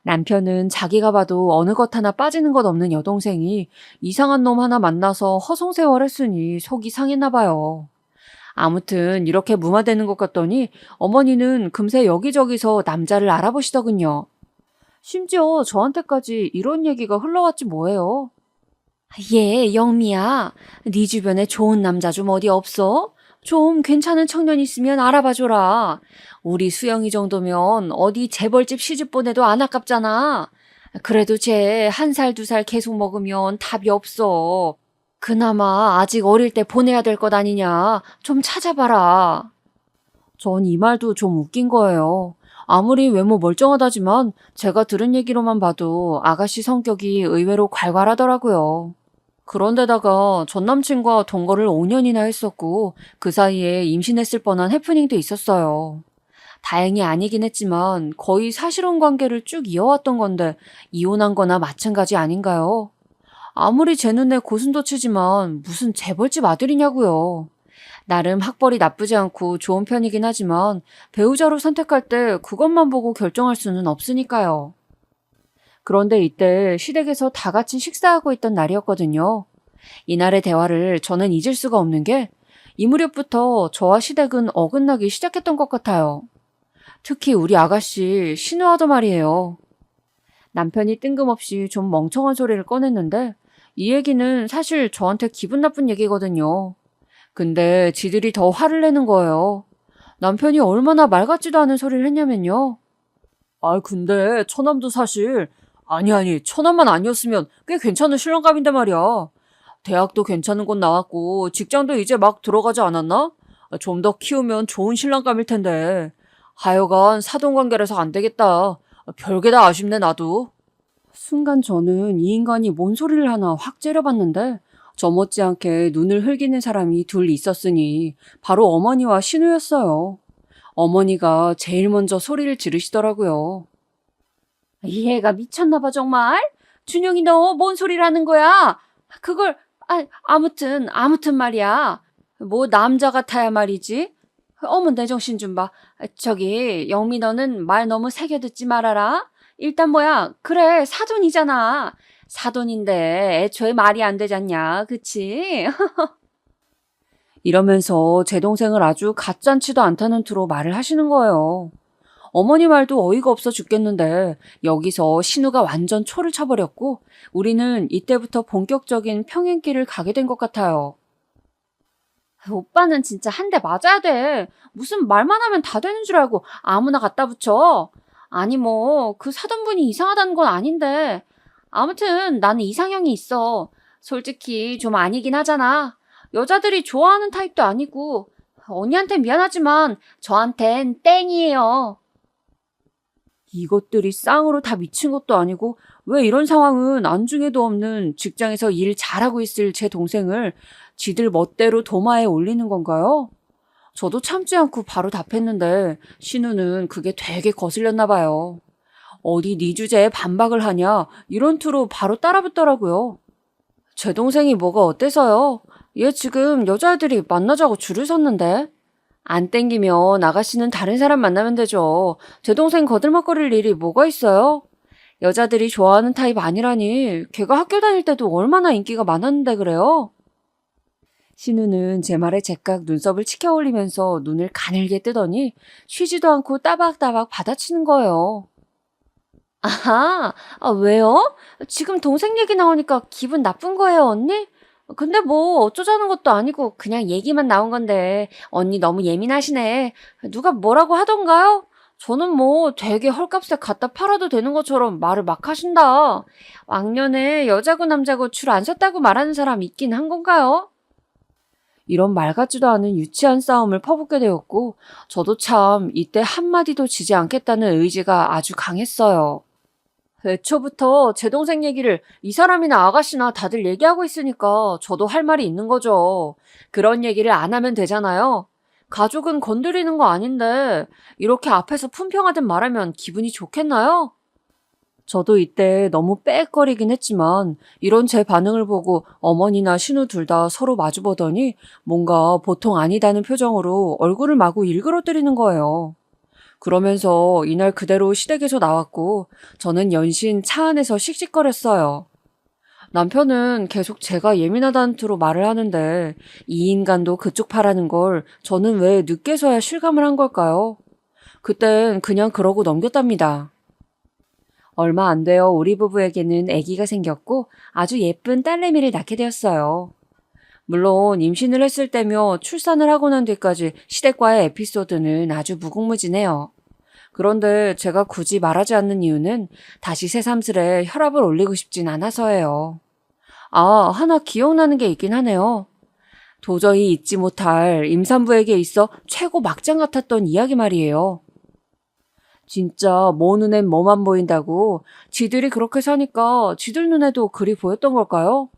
남편은 자기가 봐도 어느 것 하나 빠지는 것 없는 여동생이 이상한 놈 하나 만나서 허송세월했으니 속이 상했나 봐요. 아무튼 이렇게 무마되는 것 같더니 어머니는 금세 여기저기서 남자를 알아보시더군요. 심지어 저한테까지 이런 얘기가 흘러왔지 뭐예요. 얘 영미야, 네 주변에 좋은 남자 좀 어디 없어? 좀 괜찮은 청년 있으면 알아봐줘라. 우리 수영이 정도면 어디 재벌집 시집 보내도 안 아깝잖아. 그래도 쟤 1살, 2살 계속 먹으면 답이 없어. 그나마 아직 어릴 때 보내야 될 것 아니냐. 좀 찾아봐라. 전 이 말도 좀 웃긴 거예요. 아무리 외모 멀쩡하다지만 제가 들은 얘기로만 봐도 아가씨 성격이 의외로 괄괄하더라고요. 그런데다가 전 남친과 동거를 5년이나 했었고 그 사이에 임신했을 뻔한 해프닝도 있었어요. 다행히 아니긴 했지만 거의 사실혼 관계를 쭉 이어왔던 건데 이혼한 거나 마찬가지 아닌가요? 아무리 제 눈에 고슴도치지만 무슨 재벌집 아들이냐고요. 나름 학벌이 나쁘지 않고 좋은 편이긴 하지만 배우자로 선택할 때 그것만 보고 결정할 수는 없으니까요. 그런데 이때 시댁에서 다 같이 식사하고 있던 날이었거든요. 이날의 대화를 저는 잊을 수가 없는 게 이 무렵부터 저와 시댁은 어긋나기 시작했던 것 같아요. 특히 우리 아가씨 신우하더 말이에요. 남편이 뜬금없이 좀 멍청한 소리를 꺼냈는데 이 얘기는 사실 저한테 기분 나쁜 얘기거든요. 근데 지들이 더 화를 내는 거예요. 남편이 얼마나 말 같지도 않은 소리를 했냐면요. 근데 처남도 사실 아니 처남만 아니었으면 꽤 괜찮은 신랑감인데 말이야. 대학도 괜찮은 곳 나왔고 직장도 이제 막 들어가지 않았나? 좀 더 키우면 좋은 신랑감일 텐데. 하여간 사돈관계라서 안 되겠다. 별게 다 아쉽네 나도. 순간 저는 이 인간이 뭔 소리를 하나 확 째려봤는데 저 못지않게 눈을 흘기는 사람이 둘 있었으니 바로 어머니와 신우였어요. 어머니가 제일 먼저 소리를 지르시더라고요. 이 애가 미쳤나 봐 정말? 준영이 너 뭔 소리를 하는 거야? 그걸 아무튼 말이야. 뭐 남자 같아야 말이지. 어머 내 정신 좀 봐. 저기 영미 너는 말 너무 새겨 듣지 말아라. 일단 뭐야 그래 사돈이잖아. 사돈인데 애초에 말이 안 되잖냐 그치? 이러면서 제 동생을 아주 가짠치도 않다는 투로 말을 하시는 거예요. 어머니 말도 어이가 없어 죽겠는데 여기서 신우가 완전 초를 쳐버렸고 우리는 이때부터 본격적인 평행길을 가게 된 것 같아요. 오빠는 진짜 한 대 맞아야 돼. 무슨 말만 하면 다 되는 줄 알고 아무나 갖다 붙여. 아니 뭐 그 사돈분이 이상하다는 건 아닌데 아무튼 나는 이상형이 있어. 솔직히 좀 아니긴 하잖아. 여자들이 좋아하는 타입도 아니고 언니한테 미안하지만 저한텐 땡이에요. 이것들이 쌍으로 다 미친 것도 아니고 왜 이런 상황은 안중에도 없는 직장에서 일 잘하고 있을 제 동생을 지들 멋대로 도마에 올리는 건가요? 저도 참지 않고 바로 답했는데 신우는 그게 되게 거슬렸나 봐요. 어디 네 주제에 반박을 하냐 이런 투로 바로 따라붙더라고요. 제 동생이 뭐가 어때서요? 얘 지금 여자애들이 만나자고 줄을 섰는데. 안 땡기면 아가씨는 다른 사람 만나면 되죠. 제 동생 거들먹거릴 일이 뭐가 있어요? 여자들이 좋아하는 타입 아니라니 걔가 학교 다닐 때도 얼마나 인기가 많았는데 그래요? 신우는 제 말에 제깍 눈썹을 치켜 올리면서 눈을 가늘게 뜨더니 쉬지도 않고 따박따박 받아치는 거예요. 왜요? 지금 동생 얘기 나오니까 기분 나쁜 거예요, 언니? 근데 뭐 어쩌자는 것도 아니고 그냥 얘기만 나온 건데 언니 너무 예민하시네. 누가 뭐라고 하던가요? 저는 뭐 되게 헐값에 갖다 팔아도 되는 것처럼 말을 막 하신다. 왕년에 여자고 남자고 줄 안 섰다고 말하는 사람 있긴 한 건가요? 이런 말 같지도 않은 유치한 싸움을 퍼붓게 되었고 저도 참 이때 한마디도 지지 않겠다는 의지가 아주 강했어요. 애초부터 제 동생 얘기를 이 사람이나 아가씨나 다들 얘기하고 있으니까 저도 할 말이 있는 거죠. 그런 얘기를 안 하면 되잖아요. 가족은 건드리는 거 아닌데 이렇게 앞에서 품평하듯 말하면 기분이 좋겠나요? 저도 이때 너무 빽거리긴 했지만 이런 제 반응을 보고 어머니나 신우 둘 다 서로 마주보더니 뭔가 보통 아니다는 표정으로 얼굴을 마구 일그러뜨리는 거예요. 그러면서 이날 그대로 시댁에서 나왔고 저는 연신 차 안에서 씩씩거렸어요. 남편은 계속 제가 예민하다는 투로 말을 하는데 이 인간도 그쪽 파라는 걸 저는 왜 늦게서야 실감을 한 걸까요? 그땐 그냥 그러고 넘겼답니다. 얼마 안 되어 우리 부부에게는 아기가 생겼고 아주 예쁜 딸내미를 낳게 되었어요. 물론 임신을 했을 때며 출산을 하고 난 뒤까지 시댁과의 에피소드는 아주 무궁무진해요. 그런데 제가 굳이 말하지 않는 이유는 다시 새삼스레 혈압을 올리고 싶진 않아서예요. 하나 기억나는 게 있긴 하네요. 도저히 잊지 못할 임산부에게 있어 최고 막장 같았던 이야기 말이에요. 진짜 뭐 눈엔 뭐만 보인다고 지들이 그렇게 사니까 지들 눈에도 그리 보였던 걸까요?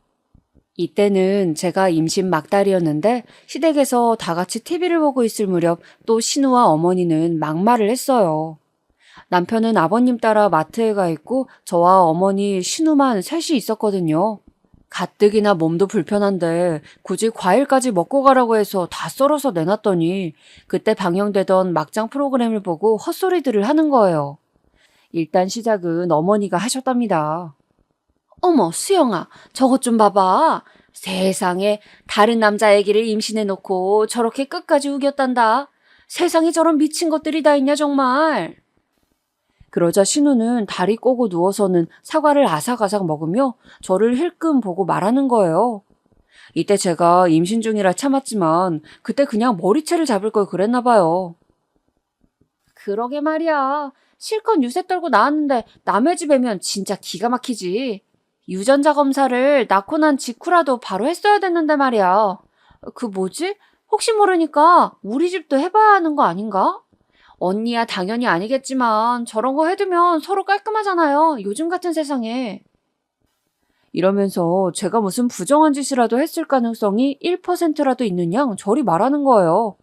이때는 제가 임신 막달이었는데 시댁에서 다 같이 TV를 보고 있을 무렵 또 신우와 어머니는 막말을 했어요. 남편은 아버님 따라 마트에 가 있고 저와 어머니 신우만 셋이 있었거든요. 가뜩이나 몸도 불편한데 굳이 과일까지 먹고 가라고 해서 다 썰어서 내놨더니 그때 방영되던 막장 프로그램을 보고 헛소리들을 하는 거예요. 일단 시작은 어머니가 하셨답니다. 어머, 수영아, 저것 좀 봐봐. 세상에, 다른 남자애기를 임신해놓고 저렇게 끝까지 우겼단다. 세상에 저런 미친 것들이 다 있냐, 정말. 그러자 신우는 다리 꼬고 누워서는 사과를 아삭아삭 먹으며 저를 힐끔 보고 말하는 거예요. 이때 제가 임신 중이라 참았지만 그때 그냥 머리채를 잡을 걸 그랬나 봐요. 그러게 말이야. 실컷 유세 떨고 나왔는데 남의 집에면 진짜 기가 막히지. 유전자 검사를 낳고 난 직후라도 바로 했어야 됐는데 말이야. 그 뭐지? 혹시 모르니까 우리 집도 해봐야 하는 거 아닌가? 언니야 당연히 아니겠지만 저런 거 해두면 서로 깔끔하잖아요. 요즘 같은 세상에. 이러면서 제가 무슨 부정한 짓이라도 했을 가능성이 1%라도 있는 양 저리 말하는 거예요.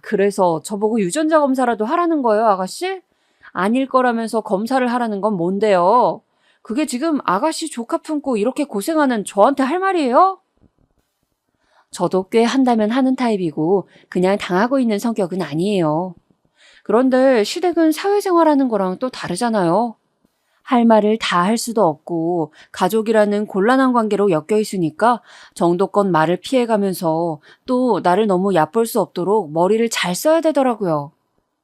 그래서 저보고 유전자 검사라도 하라는 거예요, 아가씨? 아닐 거라면서 검사를 하라는 건 뭔데요? 그게 지금 아가씨 조카 품고 이렇게 고생하는 저한테 할 말이에요? 저도 꽤 한다면 하는 타입이고 그냥 당하고 있는 성격은 아니에요. 그런데 시댁은 사회생활하는 거랑 또 다르잖아요. 할 말을 다 할 수도 없고 가족이라는 곤란한 관계로 엮여 있으니까 정도껏 말을 피해가면서 또 나를 너무 얕볼 수 없도록 머리를 잘 써야 되더라고요.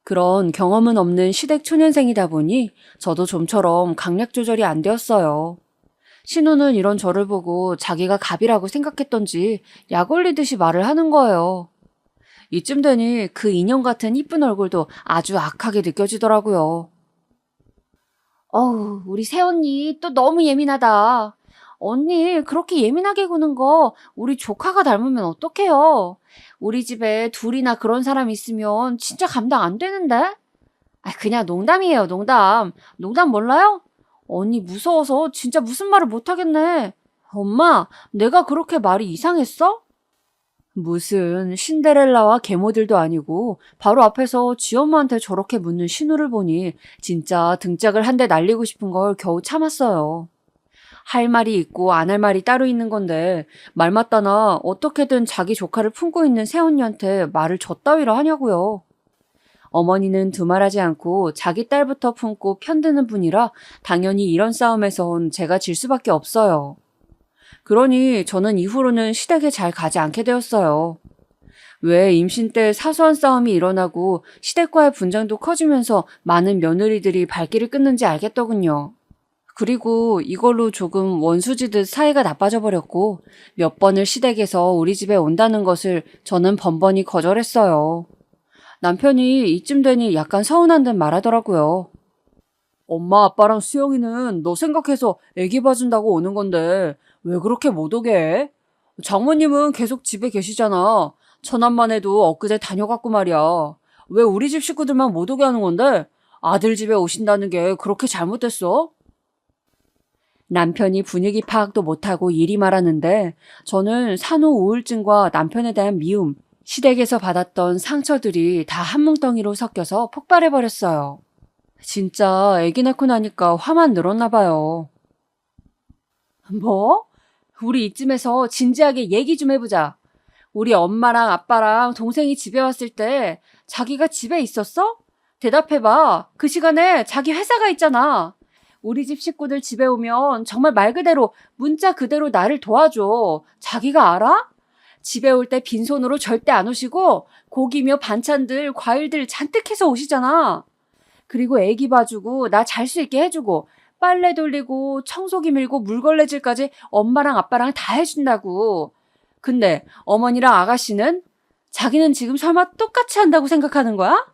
그런 경험은 없는 시댁 초년생이다 보니 저도 좀처럼 강약 조절이 안 되었어요. 신우는 이런 저를 보고 자기가 갑이라고 생각했던지 약 올리듯이 말을 하는 거예요. 이쯤 되니 그 인형 같은 이쁜 얼굴도 아주 악하게 느껴지더라고요. 어우, 우리 새언니 또 너무 예민하다. 언니 그렇게 예민하게 구는 거 우리 조카가 닮으면 어떡해요? 우리 집에 둘이나 그런 사람 있으면 진짜 감당 안 되는데? 아, 그냥 농담이에요, 농담. 농담 몰라요? 언니 무서워서 진짜 무슨 말을 못하겠네. 엄마, 내가 그렇게 말이 이상했어? 무슨 신데렐라와 계모들도 아니고 바로 앞에서 지엄마한테 저렇게 묻는 신우를 보니 진짜 등짝을 한 대 날리고 싶은 걸 겨우 참았어요. 할 말이 있고 안 할 말이 따로 있는 건데 말 맞다나 어떻게든 자기 조카를 품고 있는 새언니한테 말을 저따위로 하냐고요. 어머니는 두말하지 않고 자기 딸부터 품고 편드는 분이라 당연히 이런 싸움에선 제가 질 수밖에 없어요. 그러니 저는 이후로는 시댁에 잘 가지 않게 되었어요. 왜 임신 때 사소한 싸움이 일어나고 시댁과의 분쟁도 커지면서 많은 며느리들이 발길을 끊는지 알겠더군요. 그리고 이걸로 조금 원수지듯 사이가 나빠져 버렸고 몇 번을 시댁에서 우리 집에 온다는 것을 저는 번번이 거절했어요. 남편이 이쯤 되니 약간 서운한 듯 말하더라고요. 엄마 아빠랑 수영이는 너 생각해서 애기 봐준다고 오는 건데 왜 그렇게 못 오게 해? 장모님은 계속 집에 계시잖아. 천안만 해도 엊그제 다녀갔고 말이야. 왜 우리 집 식구들만 못 오게 하는 건데 아들 집에 오신다는 게 그렇게 잘못됐어? 남편이 분위기 파악도 못하고 이리 말하는데 저는 산후 우울증과 남편에 대한 미움, 시댁에서 받았던 상처들이 다 한 뭉텅이로 섞여서 폭발해버렸어요. 진짜 애기 낳고 나니까 화만 늘었나 봐요. 뭐? 우리 이쯤에서 진지하게 얘기 좀 해보자. 우리 엄마랑 아빠랑 동생이 집에 왔을 때 자기가 집에 있었어? 대답해봐. 그 시간에 자기 회사가 있잖아. 우리 집 식구들 집에 오면 정말 말 그대로 문자 그대로 나를 도와줘. 자기가 알아? 집에 올 때 빈손으로 절대 안 오시고 고기며 반찬들, 과일들 잔뜩 해서 오시잖아. 그리고 애기 봐주고 나 잘 수 있게 해주고 빨래 돌리고 청소기 밀고 물걸레질까지 엄마랑 아빠랑 다 해준다고. 근데 어머니랑 아가씨는? 자기는 지금 설마 똑같이 한다고 생각하는 거야?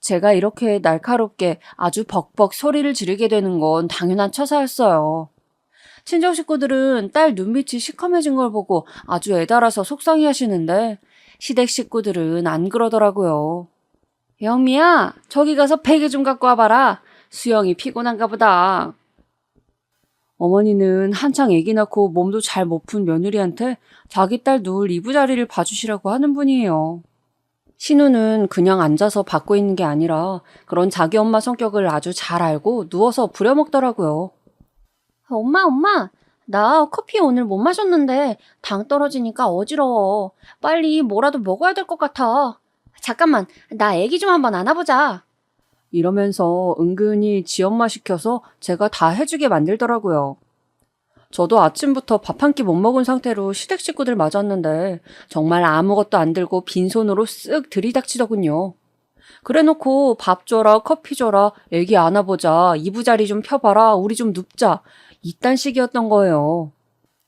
제가 이렇게 날카롭게 아주 벅벅 소리를 지르게 되는 건 당연한 처사였어요. 친정 식구들은 딸 눈빛이 시커매진 걸 보고 아주 애달아서 속상해 하시는데 시댁 식구들은 안 그러더라고요. 영미야, 저기 가서 베개 좀 갖고 와봐라. 수영이 피곤한가 보다. 어머니는 한창 애기 낳고 몸도 잘 못 푼 며느리한테 자기 딸 누울 이부자리를 봐주시라고 하는 분이에요. 신우는 그냥 앉아서 받고 있는 게 아니라 그런 자기 엄마 성격을 아주 잘 알고 누워서 부려먹더라고요. 엄마, 나 커피 오늘 못 마셨는데 당 떨어지니까 어지러워. 빨리 뭐라도 먹어야 될 것 같아. 잠깐만, 나 애기 좀 한번 안아보자. 이러면서 은근히 지 엄마 시켜서 제가 다 해주게 만들더라고요. 저도 아침부터 밥 한 끼 못 먹은 상태로 시댁 식구들 맞았는데 정말 아무것도 안 들고 빈손으로 쓱 들이닥치더군요. 그래놓고 밥 줘라, 커피 줘라, 애기 안아보자, 이부자리 좀 펴봐라, 우리 좀 눕자. 이딴 식이었던 거예요.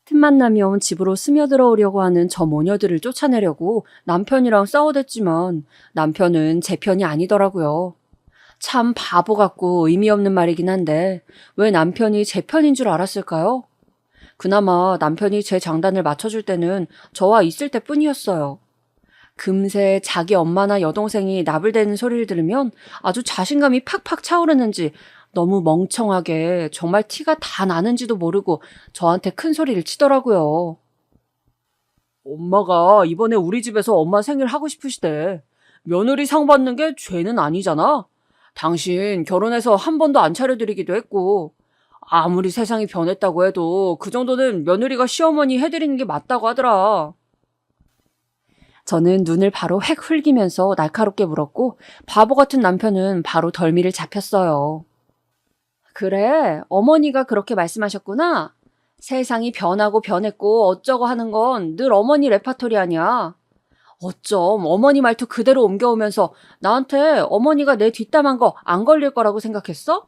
틈만 나면 집으로 스며들어 오려고 하는 저 모녀들을 쫓아내려고 남편이랑 싸워댔지만 남편은 제 편이 아니더라고요. 참 바보 같고 의미 없는 말이긴 한데 왜 남편이 제 편인 줄 알았을까요? 그나마 남편이 제 장단을 맞춰줄 때는 저와 있을 때뿐이었어요. 금세 자기 엄마나 여동생이 나불대는 소리를 들으면 아주 자신감이 팍팍 차오르는지 너무 멍청하게 정말 티가 다 나는지도 모르고 저한테 큰 소리를 치더라고요. 엄마가 이번에 우리 집에서 엄마 생일 하고 싶으시대. 며느리 상 받는 게 죄는 아니잖아. 당신 결혼해서 한 번도 안 차려드리기도 했고 아무리 세상이 변했다고 해도 그 정도는 며느리가 시어머니 해드리는 게 맞다고 하더라. 저는 눈을 바로 획 흘기면서 날카롭게 물었고 바보 같은 남편은 바로 덜미를 잡혔어요. 그래, 어머니가 그렇게 말씀하셨구나. 세상이 변하고 변했고 어쩌고 하는 건 늘 어머니 레파토리 아니야. 어쩜 어머니 말투 그대로 옮겨오면서 나한테 어머니가 내 뒷담한 거 안 걸릴 거라고 생각했어?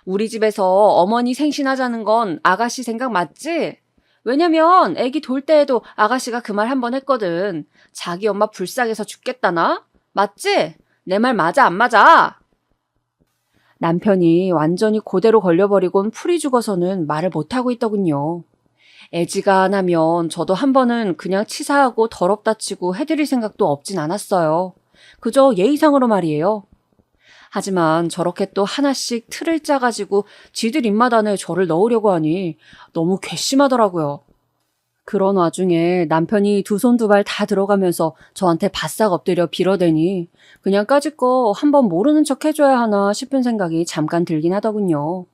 우리 집에서 어머니 생신하자는 건 아가씨 생각 맞지? 왜냐면 애기 돌 때에도 아가씨가 그 말 한 번 했거든. 자기 엄마 불쌍해서 죽겠다나? 맞지? 내 말 맞아 안 맞아? 남편이 완전히 그대로 걸려버리곤 풀이 죽어서는 말을 못하고 있더군요. 애지간하면 저도 한 번은 그냥 치사하고 더럽다 치고 해드릴 생각도 없진 않았어요. 그저 예의상으로 말이에요. 하지만 저렇게 또 하나씩 틀을 짜가지고 지들 입맛 안에 저를 넣으려고 하니 너무 괘씸하더라고요. 그런 와중에 남편이 두 손 두 발 다 들어가면서 저한테 바싹 엎드려 빌어대니 그냥 까짓 거 한번 모르는 척 해줘야 하나 싶은 생각이 잠깐 들긴 하더군요.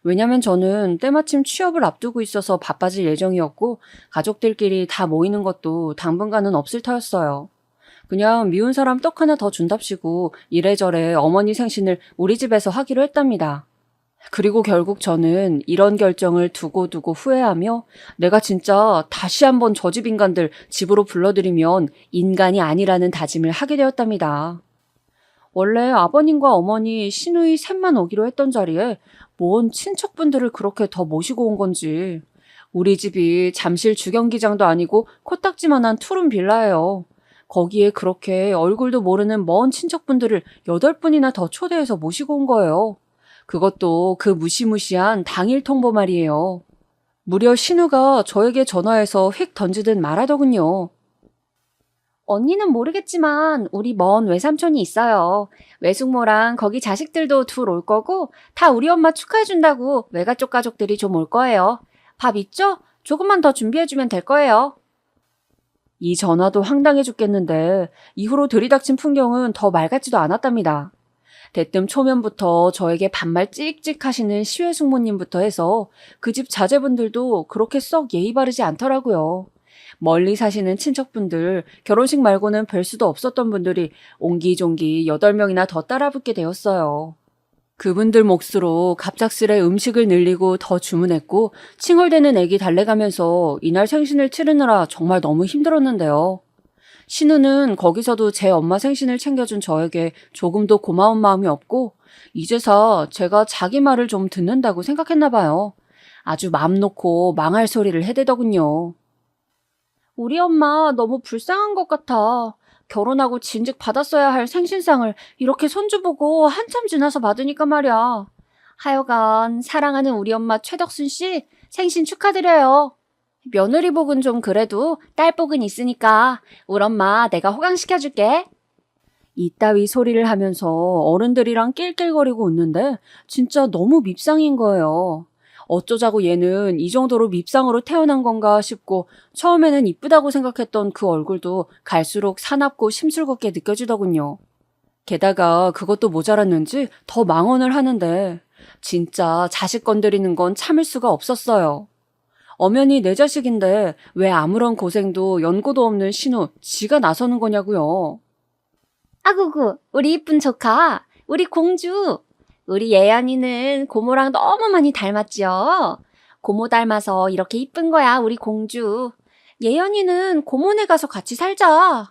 왜냐면 저는 때마침 취업을 앞두고 있어서 바빠질 예정이었고 가족들끼리 다 모이는 것도 당분간은 없을 터였어요. 그냥 미운 사람 떡 하나 더 준답시고 이래저래 어머니 생신을 우리 집에서 하기로 했답니다. 그리고 결국 저는 이런 결정을 두고두고 후회하며 내가 진짜 다시 한번 저 집 인간들 집으로 불러들이면 인간이 아니라는 다짐을 하게 되었답니다. 원래 아버님과 어머니 시누이 셋만 오기로 했던 자리에 뭔 친척분들을 그렇게 더 모시고 온 건지. 우리 집이 잠실 주경기장도 아니고 코딱지만한 투룸 빌라예요. 거기에 그렇게 얼굴도 모르는 먼 친척분들을 8분이나 더 초대해서 모시고 온 거예요. 그것도 그 무시무시한 당일 통보 말이에요. 무려 신우가 저에게 전화해서 휙 던지듯 말하더군요. 언니는 모르겠지만 우리 먼 외삼촌이 있어요. 외숙모랑 거기 자식들도 둘 올 거고 다 우리 엄마 축하해준다고 외가쪽 가족들이 좀 올 거예요. 밥 있죠? 조금만 더 준비해주면 될 거예요. 이 전화도 황당해 죽겠는데 이후로 들이닥친 풍경은 더 맑았지도 않았답니다. 대뜸 초면부터 저에게 반말 찍찍 하시는 시외숙모님부터 해서 그 집 자제분들도 그렇게 썩 예의 바르지 않더라고요. 멀리 사시는 친척분들, 결혼식 말고는 뵐 수도 없었던 분들이 옹기종기 8명이나 더 따라붙게 되었어요. 그분들 몫으로 갑작스레 음식을 늘리고 더 주문했고 칭얼대는 애기 달래가면서 이날 생신을 치르느라 정말 너무 힘들었는데요. 신우는 거기서도 제 엄마 생신을 챙겨준 저에게 조금도 고마운 마음이 없고 이제서 제가 자기 말을 좀 듣는다고 생각했나 봐요. 아주 맘 놓고 망할 소리를 해대더군요. 우리 엄마 너무 불쌍한 것 같아. 결혼하고 진즉 받았어야 할 생신상을 이렇게 손주 보고 한참 지나서 받으니까 말이야. 하여간 사랑하는 우리 엄마 최덕순 씨 생신 축하드려요. 며느리 복은 좀 그래도 딸 복은 있으니까 우리 엄마 내가 호강시켜줄게. 이따위 소리를 하면서 어른들이랑 낄낄거리고 웃는데 진짜 너무 밉상인 거예요. 어쩌자고 얘는 이 정도로 밉상으로 태어난 건가 싶고 처음에는 이쁘다고 생각했던 그 얼굴도 갈수록 사납고 심술궂게 느껴지더군요. 게다가 그것도 모자랐는지 더 망언을 하는데 진짜 자식 건드리는 건 참을 수가 없었어요. 엄연히 내 자식인데 왜 아무런 고생도 연고도 없는 신우, 지가 나서는 거냐고요. 아구구, 우리 이쁜 조카, 우리 공주. 우리 예연이는 고모랑 너무 많이 닮았지요. 고모 닮아서 이렇게 이쁜 거야, 우리 공주. 예연이는 고모네 가서 같이 살자.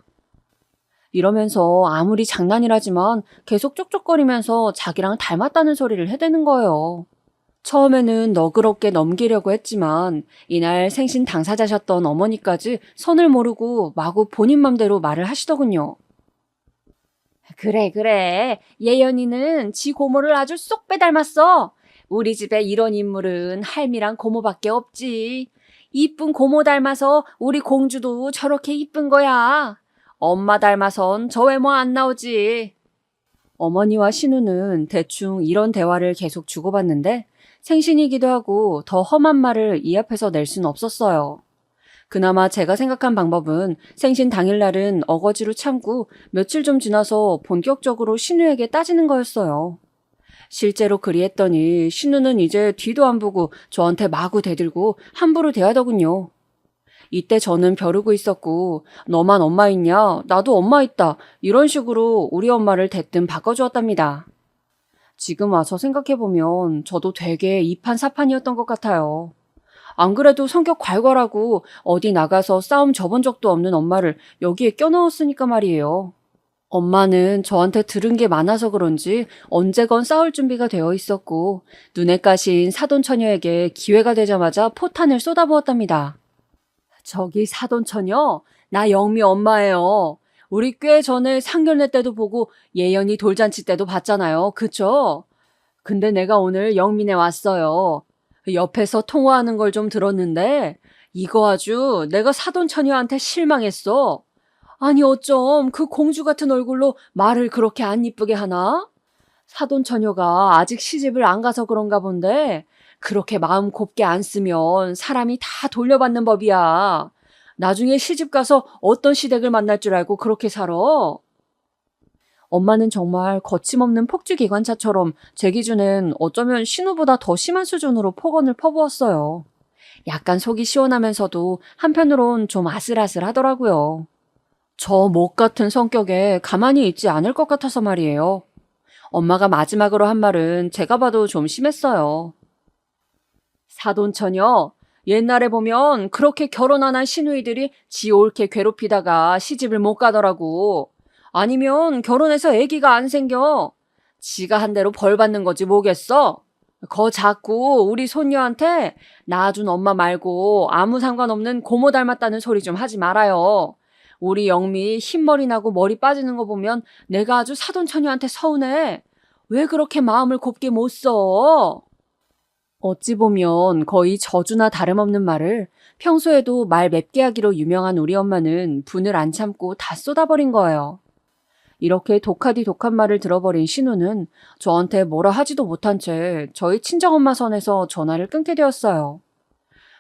이러면서 아무리 장난이라지만 계속 쪽쪽거리면서 자기랑 닮았다는 소리를 해대는 거예요. 처음에는 너그럽게 넘기려고 했지만 이날 생신 당사자셨던 어머니까지 선을 모르고 마구 본인 맘대로 말을 하시더군요. 그래. 예연이는 지 고모를 아주 쏙 빼닮았어. 우리 집에 이런 인물은 할미랑 고모밖에 없지. 이쁜 고모 닮아서 우리 공주도 저렇게 이쁜 거야. 엄마 닮아선 저 외모 안 나오지. 어머니와 신우는 대충 이런 대화를 계속 주고받는데 생신이기도 하고 더 험한 말을 이 앞에서 낼 순 없었어요. 그나마 제가 생각한 방법은 생신 당일날은 어거지로 참고 며칠 좀 지나서 본격적으로 신우에게 따지는 거였어요. 실제로 그리했더니 신우는 이제 뒤도 안 보고 저한테 마구 대들고 함부로 대하더군요. 이때 저는 벼르고 있었고 너만 엄마 있냐? 나도 엄마 있다. 이런 식으로 우리 엄마를 대뜸 바꿔주었답니다. 지금 와서 생각해보면 저도 되게 이판사판이었던 것 같아요. 안 그래도 성격 괄괄하고 어디 나가서 싸움 접은 적도 없는 엄마를 여기에 껴넣었으니까 말이에요. 엄마는 저한테 들은 게 많아서 그런지 언제건 싸울 준비가 되어 있었고 눈에 까신 사돈처녀에게 기회가 되자마자 포탄을 쏟아부었답니다. 저기 사돈처녀, 나 영미 엄마예요. 우리 꽤 전에 상견례 때도 보고 예연이 돌잔치 때도 봤잖아요. 그쵸? 근데 내가 오늘 영민에 왔어요. 옆에서 통화하는 걸 좀 들었는데 이거 아주 내가 사돈처녀한테 실망했어. 아니 어쩜 그 공주 같은 얼굴로 말을 그렇게 안 이쁘게 하나? 사돈처녀가 아직 시집을 안 가서 그런가 본데 그렇게 마음 곱게 안 쓰면 사람이 다 돌려받는 법이야. 나중에 시집 가서 어떤 시댁을 만날 줄 알고 그렇게 살아? 엄마는 정말 거침없는 폭주기관차처럼 제 기준엔 어쩌면 신우보다 더 심한 수준으로 폭언을 퍼부었어요. 약간 속이 시원하면서도 한편으론 좀 아슬아슬하더라고요. 저 목 같은 성격에 가만히 있지 않을 것 같아서 말이에요. 엄마가 마지막으로 한 말은 제가 봐도 좀 심했어요. 사돈처녀, 옛날에 보면 그렇게 결혼 안 한 시누이들이 지 옳게 괴롭히다가 시집을 못 가더라고. 아니면 결혼해서 아기가 안 생겨. 지가 한 대로 벌 받는 거지 뭐겠어? 거 자꾸 우리 손녀한테 낳아준 엄마 말고 아무 상관없는 고모 닮았다는 소리 좀 하지 말아요. 우리 영미 흰머리 나고 머리 빠지는 거 보면 내가 아주 사돈처녀한테 서운해. 왜 그렇게 마음을 곱게 못 써? 어찌 보면 거의 저주나 다름없는 말을 평소에도 말 맵게 하기로 유명한 우리 엄마는 분을 안 참고 다 쏟아버린 거예요. 이렇게 독하디 독한 말을 들어버린 신우는 저한테 뭐라 하지도 못한 채 저희 친정엄마 선에서 전화를 끊게 되었어요.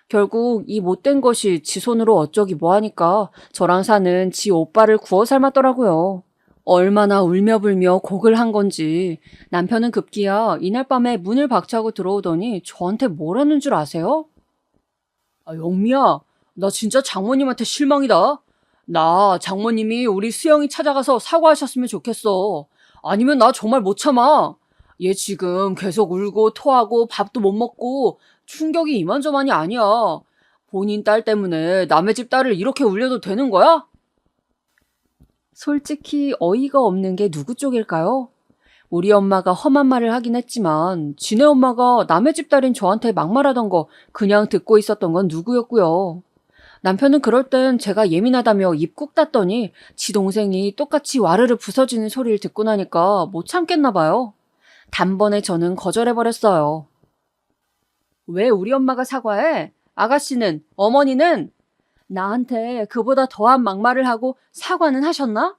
결국 이 못된 것이 지 손으로 어쩌기 뭐하니까 저랑 사는 지 오빠를 구워 삶았더라고요. 얼마나 울며불며 곡을 한 건지 남편은 급기야 이날 밤에 문을 박차고 들어오더니 저한테 뭐라는 줄 아세요? 영미야, 나 진짜 장모님한테 실망이다. 나 장모님이 우리 수영이 찾아가서 사과하셨으면 좋겠어. 아니면 나 정말 못 참아. 얘 지금 계속 울고 토하고 밥도 못 먹고 충격이 이만저만이 아니야. 본인 딸 때문에 남의 집 딸을 이렇게 울려도 되는 거야? 솔직히 어이가 없는 게 누구 쪽일까요? 우리 엄마가 험한 말을 하긴 했지만 지네 엄마가 남의 집 딸인 저한테 막말하던 거 그냥 듣고 있었던 건 누구였고요. 남편은 그럴 땐 제가 예민하다며 입 꾹 닫더니 지 동생이 똑같이 와르르 부서지는 소리를 듣고 나니까 못 참겠나 봐요. 단번에 저는 거절해버렸어요. 왜 우리 엄마가 사과해? 아가씨는, 어머니는? 나한테 그보다 더한 막말을 하고 사과는 하셨나?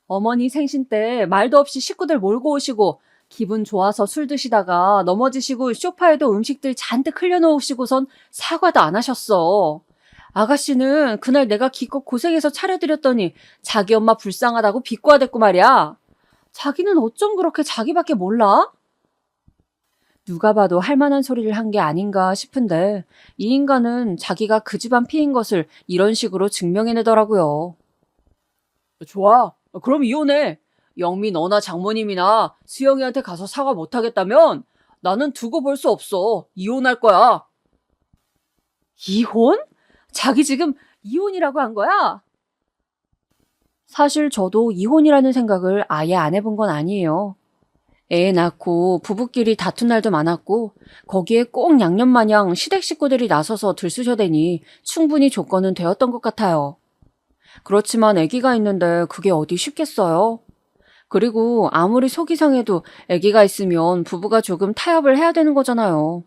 어머니 생신 때 말도 없이 식구들 몰고 오시고 기분 좋아서 술 드시다가 넘어지시고 소파에도 음식들 잔뜩 흘려놓으시고선 사과도 안 하셨어. 아가씨는 그날 내가 기껏 고생해서 차려드렸더니 자기 엄마 불쌍하다고 비꼬아댔고 말이야. 자기는 어쩜 그렇게 자기밖에 몰라? 누가 봐도 할 만한 소리를 한 게 아닌가 싶은데 이 인간은 자기가 그 집안 피인 것을 이런 식으로 증명해내더라고요. 좋아. 그럼 이혼해. 영미 너나 장모님이나 수영이한테 가서 사과 못하겠다면 나는 두고 볼 수 없어. 이혼할 거야. 이혼? 자기 지금 이혼이라고 한 거야? 사실 저도 이혼이라는 생각을 아예 안 해본 건 아니에요. 애 낳고 부부끼리 다툰 날도 많았고 거기에 꼭 양념마냥 시댁 식구들이 나서서 들쑤셔대니 충분히 조건은 되었던 것 같아요. 그렇지만 아기가 있는데 그게 어디 쉽겠어요? 그리고 아무리 속이 상해도 아기가 있으면 부부가 조금 타협을 해야 되는 거잖아요.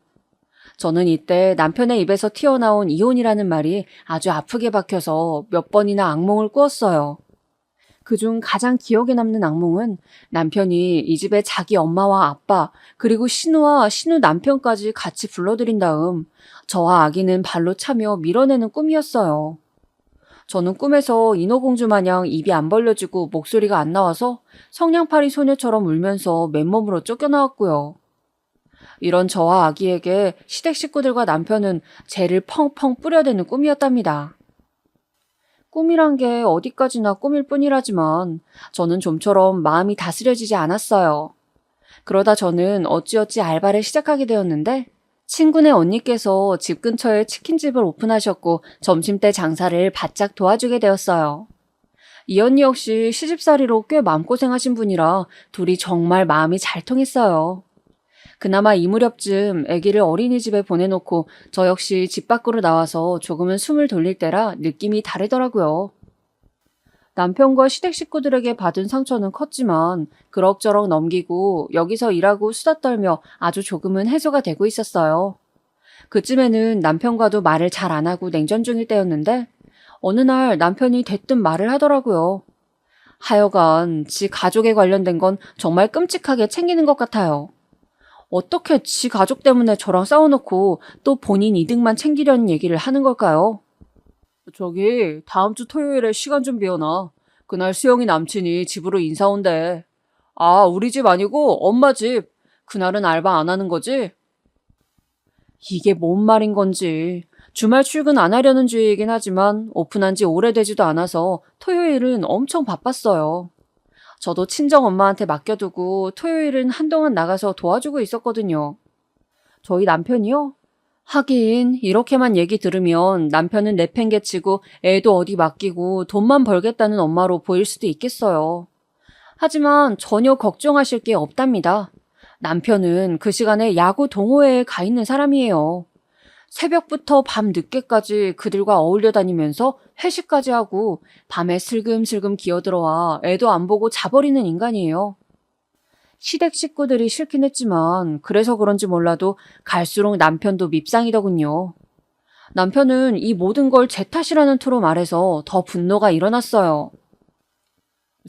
저는 이때 남편의 입에서 튀어나온 이혼이라는 말이 아주 아프게 박혀서 몇 번이나 악몽을 꾸었어요. 그중 가장 기억에 남는 악몽은 남편이 이 집에 자기 엄마와 아빠 그리고 신우와 신우 남편까지 같이 불러들인 다음 저와 아기는 발로 차며 밀어내는 꿈이었어요. 저는 꿈에서 인어공주 마냥 입이 안 벌려지고 목소리가 안 나와서 성냥팔이 소녀처럼 울면서 맨몸으로 쫓겨나왔고요. 이런 저와 아기에게 시댁 식구들과 남편은 죄를 펑펑 뿌려대는 꿈이었답니다. 꿈이란 게 어디까지나 꿈일 뿐이라지만 저는 좀처럼 마음이 다스려지지 않았어요. 그러다 저는 어찌어찌 알바를 시작하게 되었는데 친구네 언니께서 집 근처에 치킨집을 오픈하셨고 점심때 장사를 바짝 도와주게 되었어요. 이 언니 역시 시집살이로 꽤 마음고생하신 분이라 둘이 정말 마음이 잘 통했어요. 그나마 이 무렵쯤 아기를 어린이집에 보내놓고 저 역시 집 밖으로 나와서 조금은 숨을 돌릴 때라 느낌이 다르더라고요. 남편과 시댁 식구들에게 받은 상처는 컸지만 그럭저럭 넘기고 여기서 일하고 수다 떨며 아주 조금은 해소가 되고 있었어요. 그쯤에는 남편과도 말을 잘 안 하고 냉전 중일 때였는데 어느 날 남편이 대뜸 말을 하더라고요. 하여간 지 가족에 관련된 건 정말 끔찍하게 챙기는 것 같아요. 어떻게 지 가족 때문에 저랑 싸워놓고 또 본인 이득만 챙기려는 얘기를 하는 걸까요? 저기 다음 주 토요일에 시간 좀 비워놔. 그날 수영이 남친이 집으로 인사 온대. 아, 우리 집 아니고 엄마 집. 그날은 알바 안 하는 거지? 이게 뭔 말인 건지. 주말 출근 안 하려는 주의이긴 하지만 오픈한 지 오래되지도 않아서 토요일은 엄청 바빴어요. 저도 친정엄마한테 맡겨두고 토요일은 한동안 나가서 도와주고 있었거든요. 저희 남편이요? 하긴 이렇게만 얘기 들으면 남편은 내팽개치고 애도 어디 맡기고 돈만 벌겠다는 엄마로 보일 수도 있겠어요. 하지만 전혀 걱정하실 게 없답니다. 남편은 그 시간에 야구 동호회에 가 있는 사람이에요. 새벽부터 밤 늦게까지 그들과 어울려 다니면서 회식까지 하고 밤에 슬금슬금 기어들어와 애도 안 보고 자버리는 인간이에요. 시댁 식구들이 싫긴 했지만 그래서 그런지 몰라도 갈수록 남편도 밉상이더군요. 남편은 이 모든 걸 제 탓이라는 투로 말해서 더 분노가 일어났어요.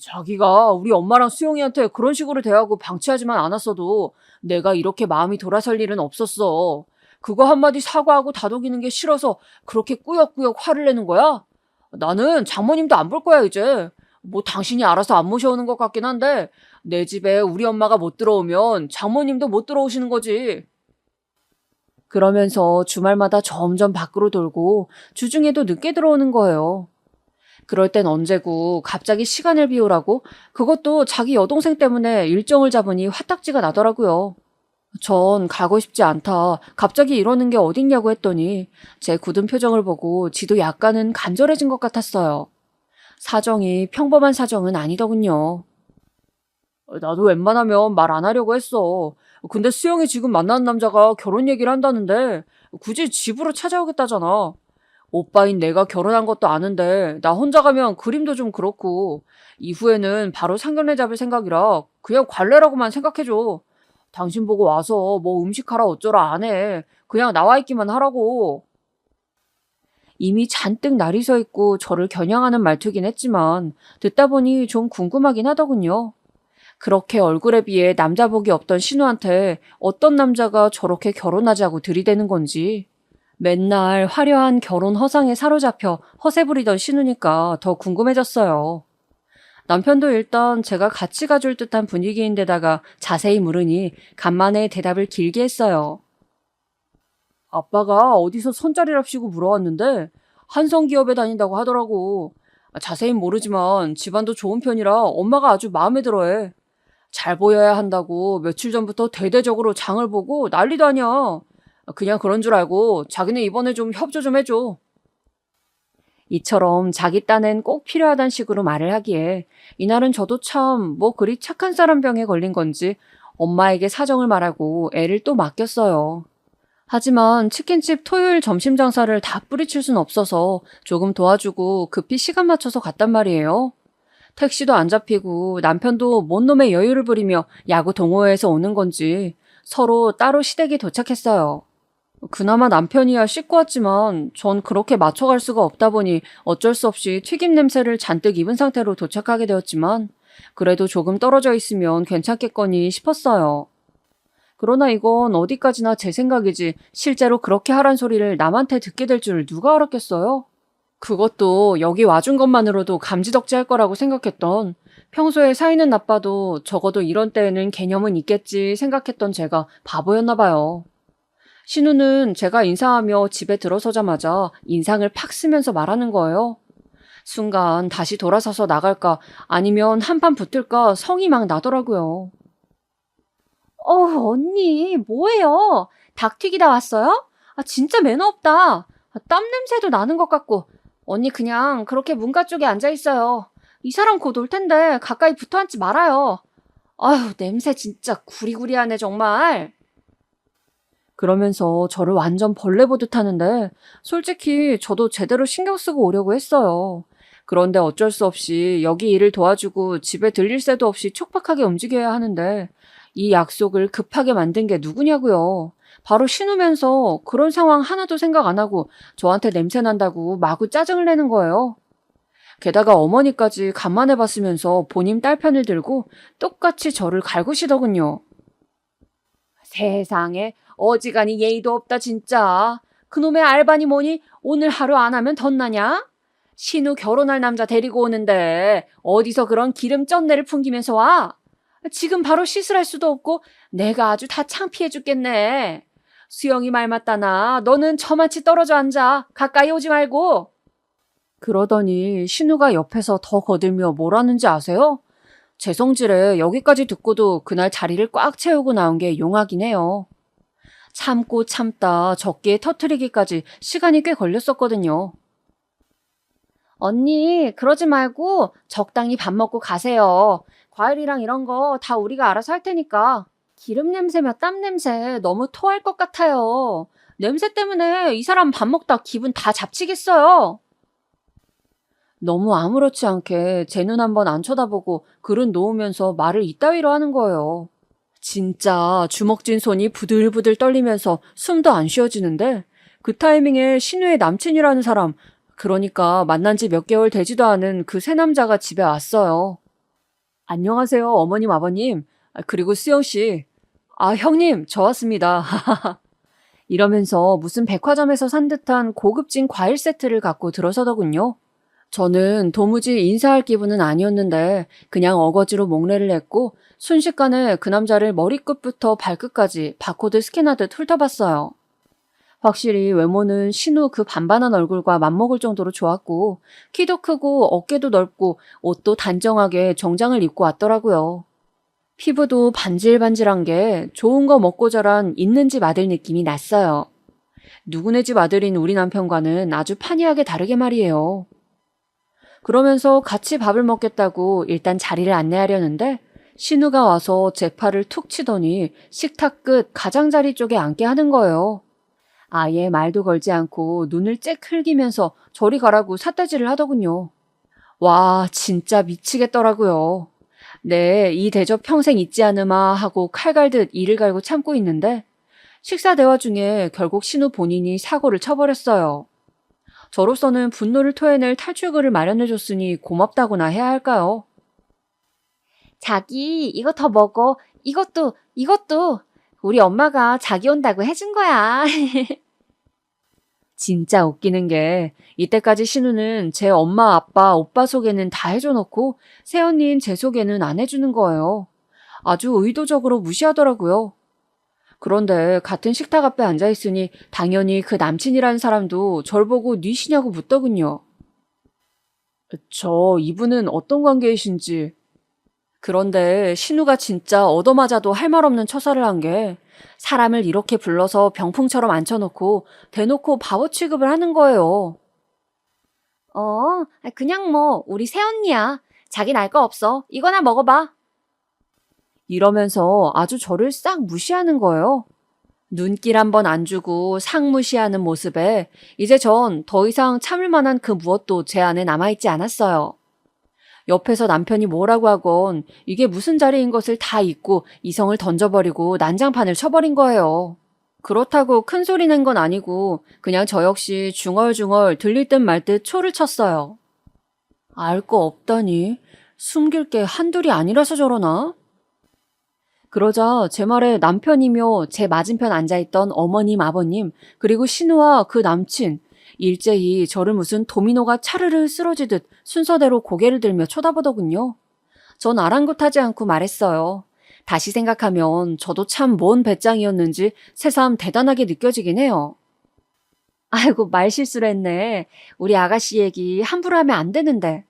자기가 우리 엄마랑 수영이한테 그런 식으로 대하고 방치하지만 않았어도 내가 이렇게 마음이 돌아설 일은 없었어. 그거 한마디 사과하고 다독이는 게 싫어서 그렇게 꾸역꾸역 화를 내는 거야? 나는 장모님도 안 볼 거야 이제. 뭐 당신이 알아서 안 모셔오는 것 같긴 한데 내 집에 우리 엄마가 못 들어오면 장모님도 못 들어오시는 거지. 그러면서 주말마다 점점 밖으로 돌고 주중에도 늦게 들어오는 거예요. 그럴 땐 언제고 갑자기 시간을 비우라고 그것도 자기 여동생 때문에 일정을 잡으니 화딱지가 나더라고요. 전 가고 싶지 않다. 갑자기 이러는 게 어딨냐고 했더니 제 굳은 표정을 보고 지도 약간은 간절해진 것 같았어요. 사정이 평범한 사정은 아니더군요. 나도 웬만하면 말 안 하려고 했어. 근데 수영이 지금 만나는 남자가 결혼 얘기를 한다는데 굳이 집으로 찾아오겠다잖아. 오빠인 내가 결혼한 것도 아는데 나 혼자 가면 그림도 좀 그렇고 이후에는 바로 상견례 잡을 생각이라 그냥 관례라고만 생각해줘. 당신 보고 와서 뭐 음식하라 어쩌라 안 해. 그냥 나와 있기만 하라고. 이미 잔뜩 날이 서 있고 저를 겨냥하는 말투긴 했지만 듣다 보니 좀 궁금하긴 하더군요. 그렇게 얼굴에 비해 남자복이 없던 신우한테 어떤 남자가 저렇게 결혼하자고 들이대는 건지 맨날 화려한 결혼 허상에 사로잡혀 허세 부리던 신우니까 더 궁금해졌어요. 남편도 일단 제가 같이 가줄 듯한 분위기인데다가 자세히 물으니 간만에 대답을 길게 했어요. 아빠가 어디서 손자리랍시고 물어왔는데 한성기업에 다닌다고 하더라고. 자세히 모르지만 집안도 좋은 편이라 엄마가 아주 마음에 들어해. 잘 보여야 한다고 며칠 전부터 대대적으로 장을 보고 난리도 아니야. 그냥 그런 줄 알고 자기는 이번에 좀 협조 좀 해줘. 이처럼 자기 딴엔 꼭 필요하단 식으로 말을 하기에 이날은 저도 참 뭐 그리 착한 사람 병에 걸린 건지 엄마에게 사정을 말하고 애를 또 맡겼어요. 하지만 치킨집 토요일 점심 장사를 다 뿌리칠 순 없어서 조금 도와주고 급히 시간 맞춰서 갔단 말이에요. 택시도 안 잡히고 남편도 뭔 놈의 여유를 부리며 야구 동호회에서 오는 건지 서로 따로 시댁에 도착했어요. 그나마 남편이야 씻고 왔지만 전 그렇게 맞춰갈 수가 없다 보니 어쩔 수 없이 튀김 냄새를 잔뜩 입은 상태로 도착하게 되었지만 그래도 조금 떨어져 있으면 괜찮겠거니 싶었어요. 그러나 이건 어디까지나 제 생각이지 실제로 그렇게 하란 소리를 남한테 듣게 될 줄 누가 알았겠어요? 그것도 여기 와준 것만으로도 감지덕지할 거라고 생각했던, 평소에 사이는 나빠도 적어도 이런 때에는 개념은 있겠지 생각했던 제가 바보였나 봐요. 신우는 제가 인사하며 집에 들어서자마자 인상을 팍 쓰면서 말하는 거예요. 순간 다시 돌아서서 나갈까 아니면 한판 붙을까 성이 막 나더라고요. 언니, 뭐예요? 닭 튀기다 왔어요? 진짜 매너 없다. 땀 냄새도 나는 것 같고. 언니 그냥 그렇게 문가 쪽에 앉아 있어요. 이 사람 곧 올 텐데 가까이 붙어 앉지 말아요. 아휴, 냄새 진짜 구리구리하네, 정말. 그러면서 저를 완전 벌레 보듯 하는데 솔직히 저도 제대로 신경 쓰고 오려고 했어요. 그런데 어쩔 수 없이 여기 일을 도와주고 집에 들릴 새도 없이 촉박하게 움직여야 하는데 이 약속을 급하게 만든 게 누구냐고요. 바로 신우면서 그런 상황 하나도 생각 안 하고 저한테 냄새 난다고 마구 짜증을 내는 거예요. 게다가 어머니까지 간만에 봤으면서 본인 딸 편을 들고 똑같이 저를 갈구시더군요. 세상에 어지간히 예의도 없다 진짜. 그놈의 알바니 뭐니 오늘 하루 안 하면 덧나냐? 신우 결혼할 남자 데리고 오는데 어디서 그런 기름 쩐내를 풍기면서 와? 지금 바로 씻으랄 수도 없고 내가 아주 다 창피해 죽겠네. 수영이 말 맞다나 너는 저만치 떨어져 앉아. 가까이 오지 말고. 그러더니 신우가 옆에서 더 거들며 뭐라는지 아세요? 제 성질에 여기까지 듣고도 그날 자리를 꽉 채우고 나온 게 용하긴 해요. 참고 참다 적기에 터트리기까지 시간이 꽤 걸렸었거든요. 언니, 그러지 말고 적당히 밥 먹고 가세요. 과일이랑 이런 거 다 우리가 알아서 할 테니까. 기름 냄새며 땀 냄새 너무 토할 것 같아요. 냄새 때문에 이 사람 밥 먹다 기분 다 잡치겠어요. 너무 아무렇지 않게 제 눈 한번 안 쳐다보고 그릇 놓으면서 말을 이따위로 하는 거예요. 진짜 주먹 쥔 손이 부들부들 떨리면서 숨도 안 쉬어지는데 그 타이밍에 신우의 남친이라는 사람, 그러니까 만난 지 몇 개월 되지도 않은 그 새 남자가 집에 왔어요. 안녕하세요, 어머님, 아버님. 그리고 수영씨. 형님, 저 왔습니다. 이러면서 무슨 백화점에서 산 듯한 고급진 과일 세트를 갖고 들어서더군요. 저는 도무지 인사할 기분은 아니었는데 그냥 어거지로 목례를 했고 순식간에 그 남자를 머리끝부터 발끝까지 바코드 스캔하듯 훑어봤어요. 확실히 외모는 신우 그 반반한 얼굴과 맞먹을 정도로 좋았고 키도 크고 어깨도 넓고 옷도 단정하게 정장을 입고 왔더라고요. 피부도 반질반질한 게 좋은 거 먹고 자란 있는 집 아들 느낌이 났어요. 누구네 집 아들인 우리 남편과는 아주 판이하게 다르게 말이에요. 그러면서 같이 밥을 먹겠다고 일단 자리를 안내하려는데 신우가 와서 제 팔을 툭 치더니 식탁 끝 가장자리 쪽에 앉게 하는 거예요. 아예 말도 걸지 않고 눈을 쬐 흘기면서 저리 가라고 삿대질을 하더군요. 와, 진짜 미치겠더라고요. 네, 이 대접 평생 잊지 않으마 하고 칼 갈듯 이를 갈고 참고 있는데 식사 대화 중에 결국 신우 본인이 사고를 쳐버렸어요. 저로서는 분노를 토해낼 탈출구를 마련해줬으니 고맙다고나 해야 할까요? 자기, 이거 더 먹어. 이것도. 우리 엄마가 자기 온다고 해준 거야. 진짜 웃기는 게 이때까지 신우는 제 엄마, 아빠, 오빠 소개는 다 해줘 놓고 새언니인 제 소개는 안 해주는 거예요. 아주 의도적으로 무시하더라고요. 그런데 같은 식탁 앞에 앉아 있으니 당연히 그 남친이라는 사람도 절 보고 뉘시냐고 묻더군요. 이분은 어떤 관계이신지. 그런데 신우가 진짜 얻어맞아도 할 말 없는 처사를 한 게 사람을 이렇게 불러서 병풍처럼 앉혀놓고 대놓고 바보 취급을 하는 거예요. 그냥 뭐 우리 새언니야. 자긴 알 거 없어. 이거나 먹어봐. 이러면서 아주 저를 싹 무시하는 거예요. 눈길 한번 안 주고 상 무시하는 모습에 이제 전 더 이상 참을 만한 그 무엇도 제 안에 남아있지 않았어요. 옆에서 남편이 뭐라고 하건 이게 무슨 자리인 것을 다 잊고 이성을 던져버리고 난장판을 쳐버린 거예요. 그렇다고 큰 소리 낸 건 아니고 그냥 저 역시 중얼중얼 들릴 듯 말 듯 초를 쳤어요. 알 거 없다니? 숨길 게 한둘이 아니라서 저러나? 그러자 제 말에 남편이며 제 맞은편 앉아있던 어머님, 아버님, 그리고 신우와 그 남친, 일제히 저를 무슨 도미노가 차르르 쓰러지듯 순서대로 고개를 들며 쳐다보더군요. 전 아랑곳하지 않고 말했어요. 다시 생각하면 저도 참 뭔 배짱이었는지 새삼 대단하게 느껴지긴 해요. 아이고, 말실수를 했네. 우리 아가씨 얘기 함부로 하면 안 되는데.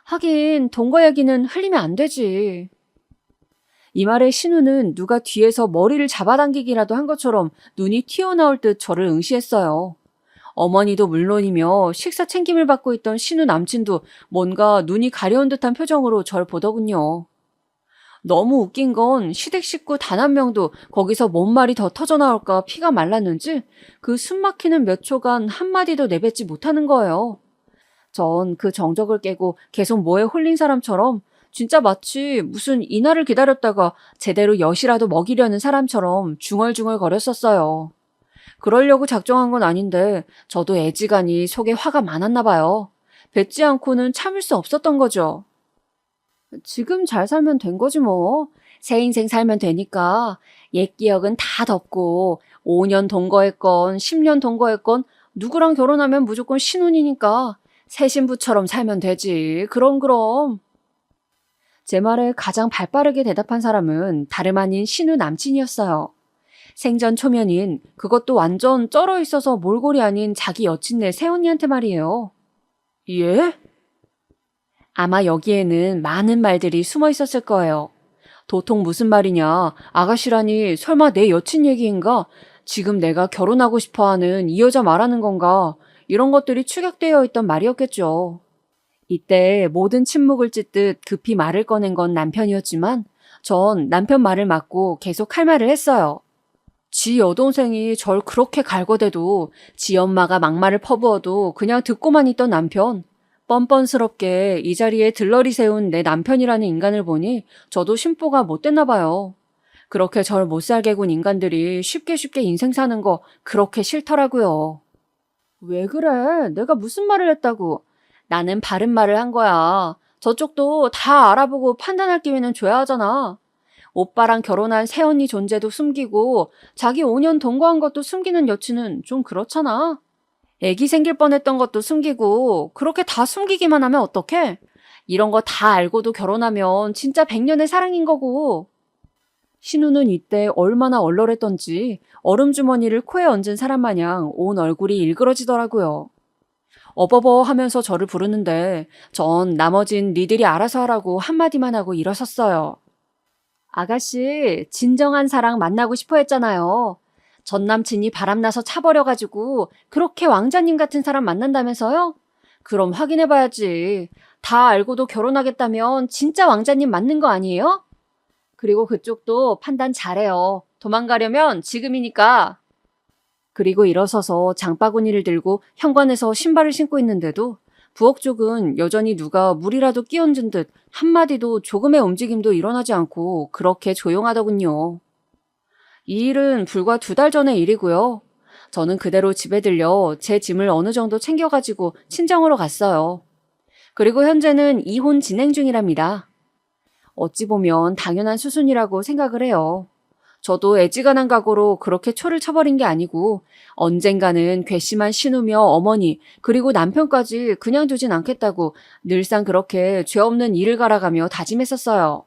하긴 동거 얘기는 흘리면 안 되지. 이 말에 신우는 누가 뒤에서 머리를 잡아당기기라도 한 것처럼 눈이 튀어나올 듯 저를 응시했어요. 어머니도 물론이며 식사 챙김을 받고 있던 신우 남친도 뭔가 눈이 가려운 듯한 표정으로 절 보더군요. 너무 웃긴 건 시댁 식구 단 한 명도 거기서 뭔 말이 더 터져나올까 피가 말랐는지 그 숨막히는 몇 초간 한마디도 내뱉지 못하는 거예요. 전 그 정적을 깨고 계속 뭐에 홀린 사람처럼 진짜 마치 무슨 이날을 기다렸다가 제대로 엿이라도 먹이려는 사람처럼 중얼중얼 거렸었어요. 그러려고 작정한 건 아닌데 저도 애지간히 속에 화가 많았나 봐요. 뱉지 않고는 참을 수 없었던 거죠. 지금 잘 살면 된 거지 뭐. 새 인생 살면 되니까 옛 기억은 다 덮고 5년 동거했건 10년 동거했건 누구랑 결혼하면 무조건 신혼이니까 새 신부처럼 살면 되지. 그럼. 제 말에 가장 발빠르게 대답한 사람은 다름 아닌 신우 남친이었어요. 생전 초면인 그것도 완전 쩔어 있어서 몰골이 아닌 자기 여친네 새언니한테 말이에요. 예? 아마 여기에는 많은 말들이 숨어 있었을 거예요. 도통 무슨 말이냐, 아가씨라니 설마 내 여친 얘기인가? 지금 내가 결혼하고 싶어하는 이 여자 말하는 건가? 이런 것들이 축약되어 있던 말이었겠죠. 이때 모든 침묵을 찢듯 급히 말을 꺼낸 건 남편이었지만 전 남편 말을 막고 계속 할 말을 했어요. 지 여동생이 절 그렇게 갈궈대도 지 엄마가 막말을 퍼부어도 그냥 듣고만 있던 남편. 뻔뻔스럽게 이 자리에 들러리 세운 내 남편이라는 인간을 보니 저도 심보가 못됐나 봐요. 그렇게 절 못살게 군 인간들이 쉽게 인생 사는 거 그렇게 싫더라고요. 왜 그래? 내가 무슨 말을 했다고. 나는 바른 말을 한 거야. 저쪽도 다 알아보고 판단할 기회는 줘야 하잖아. 오빠랑 결혼한 새언니 존재도 숨기고 자기 5년 동거한 것도 숨기는 여친은 좀 그렇잖아. 애기 생길 뻔했던 것도 숨기고 그렇게 다 숨기기만 하면 어떡해? 이런 거 다 알고도 결혼하면 진짜 100년의 사랑인 거고. 신우는 이때 얼마나 얼얼했던지 얼음주머니를 코에 얹은 사람 마냥 온 얼굴이 일그러지더라고요. 어버버 하면서 저를 부르는데 전 나머진 니들이 알아서 하라고 한마디만 하고 일어섰어요. 아가씨, 진정한 사랑 만나고 싶어 했잖아요. 전 남친이 바람나서 차버려가지고 그렇게 왕자님 같은 사람 만난다면서요? 그럼 확인해봐야지. 다 알고도 결혼하겠다면 진짜 왕자님 맞는 거 아니에요? 그리고 그쪽도 판단 잘해요. 도망가려면 지금이니까. 그리고 일어서서 장바구니를 들고 현관에서 신발을 신고 있는데도 부엌 쪽은 여전히 누가 물이라도 끼얹은 듯 한마디도 조금의 움직임도 일어나지 않고 그렇게 조용하더군요. 이 일은 불과 2달 전의 일이고요. 저는 그대로 집에 들려 제 짐을 어느 정도 챙겨가지고 친정으로 갔어요. 그리고 현재는 이혼 진행 중이랍니다. 어찌 보면 당연한 수순이라고 생각을 해요. 저도 애지간한 각오로 그렇게 초를 쳐버린 게 아니고 언젠가는 괘씸한 신우며 어머니 그리고 남편까지 그냥 두진 않겠다고 늘상 그렇게 죄 없는 일을 갈아가며 다짐했었어요.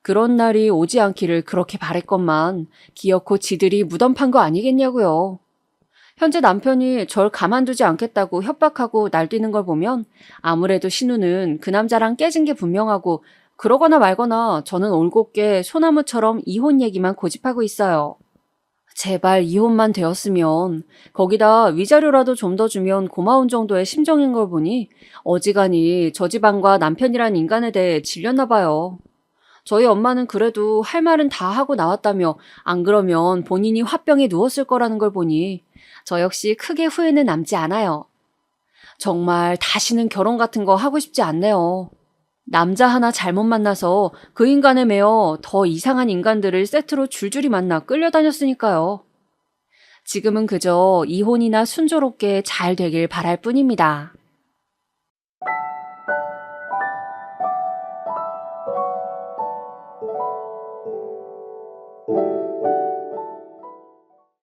그런 날이 오지 않기를 그렇게 바랬건만 기어코 지들이 무덤 판 거 아니겠냐고요. 현재 남편이 절 가만두지 않겠다고 협박하고 날뛰는 걸 보면 아무래도 신우는 그 남자랑 깨진 게 분명하고 그러거나 말거나 저는 올곧게 소나무처럼 이혼 얘기만 고집하고 있어요. 제발 이혼만 되었으면 거기다 위자료라도 좀 더 주면 고마운 정도의 심정인 걸 보니 어지간히 저 집안과 남편이란 인간에 대해 질렸나 봐요. 저희 엄마는 그래도 할 말은 다 하고 나왔다며 안 그러면 본인이 화병에 누웠을 거라는 걸 보니 저 역시 크게 후회는 남지 않아요. 정말 다시는 결혼 같은 거 하고 싶지 않네요. 남자 하나 잘못 만나서 그 인간에 매여 더 이상한 인간들을 세트로 줄줄이 만나 끌려다녔으니까요. 지금은 그저 이혼이나 순조롭게 잘 되길 바랄 뿐입니다.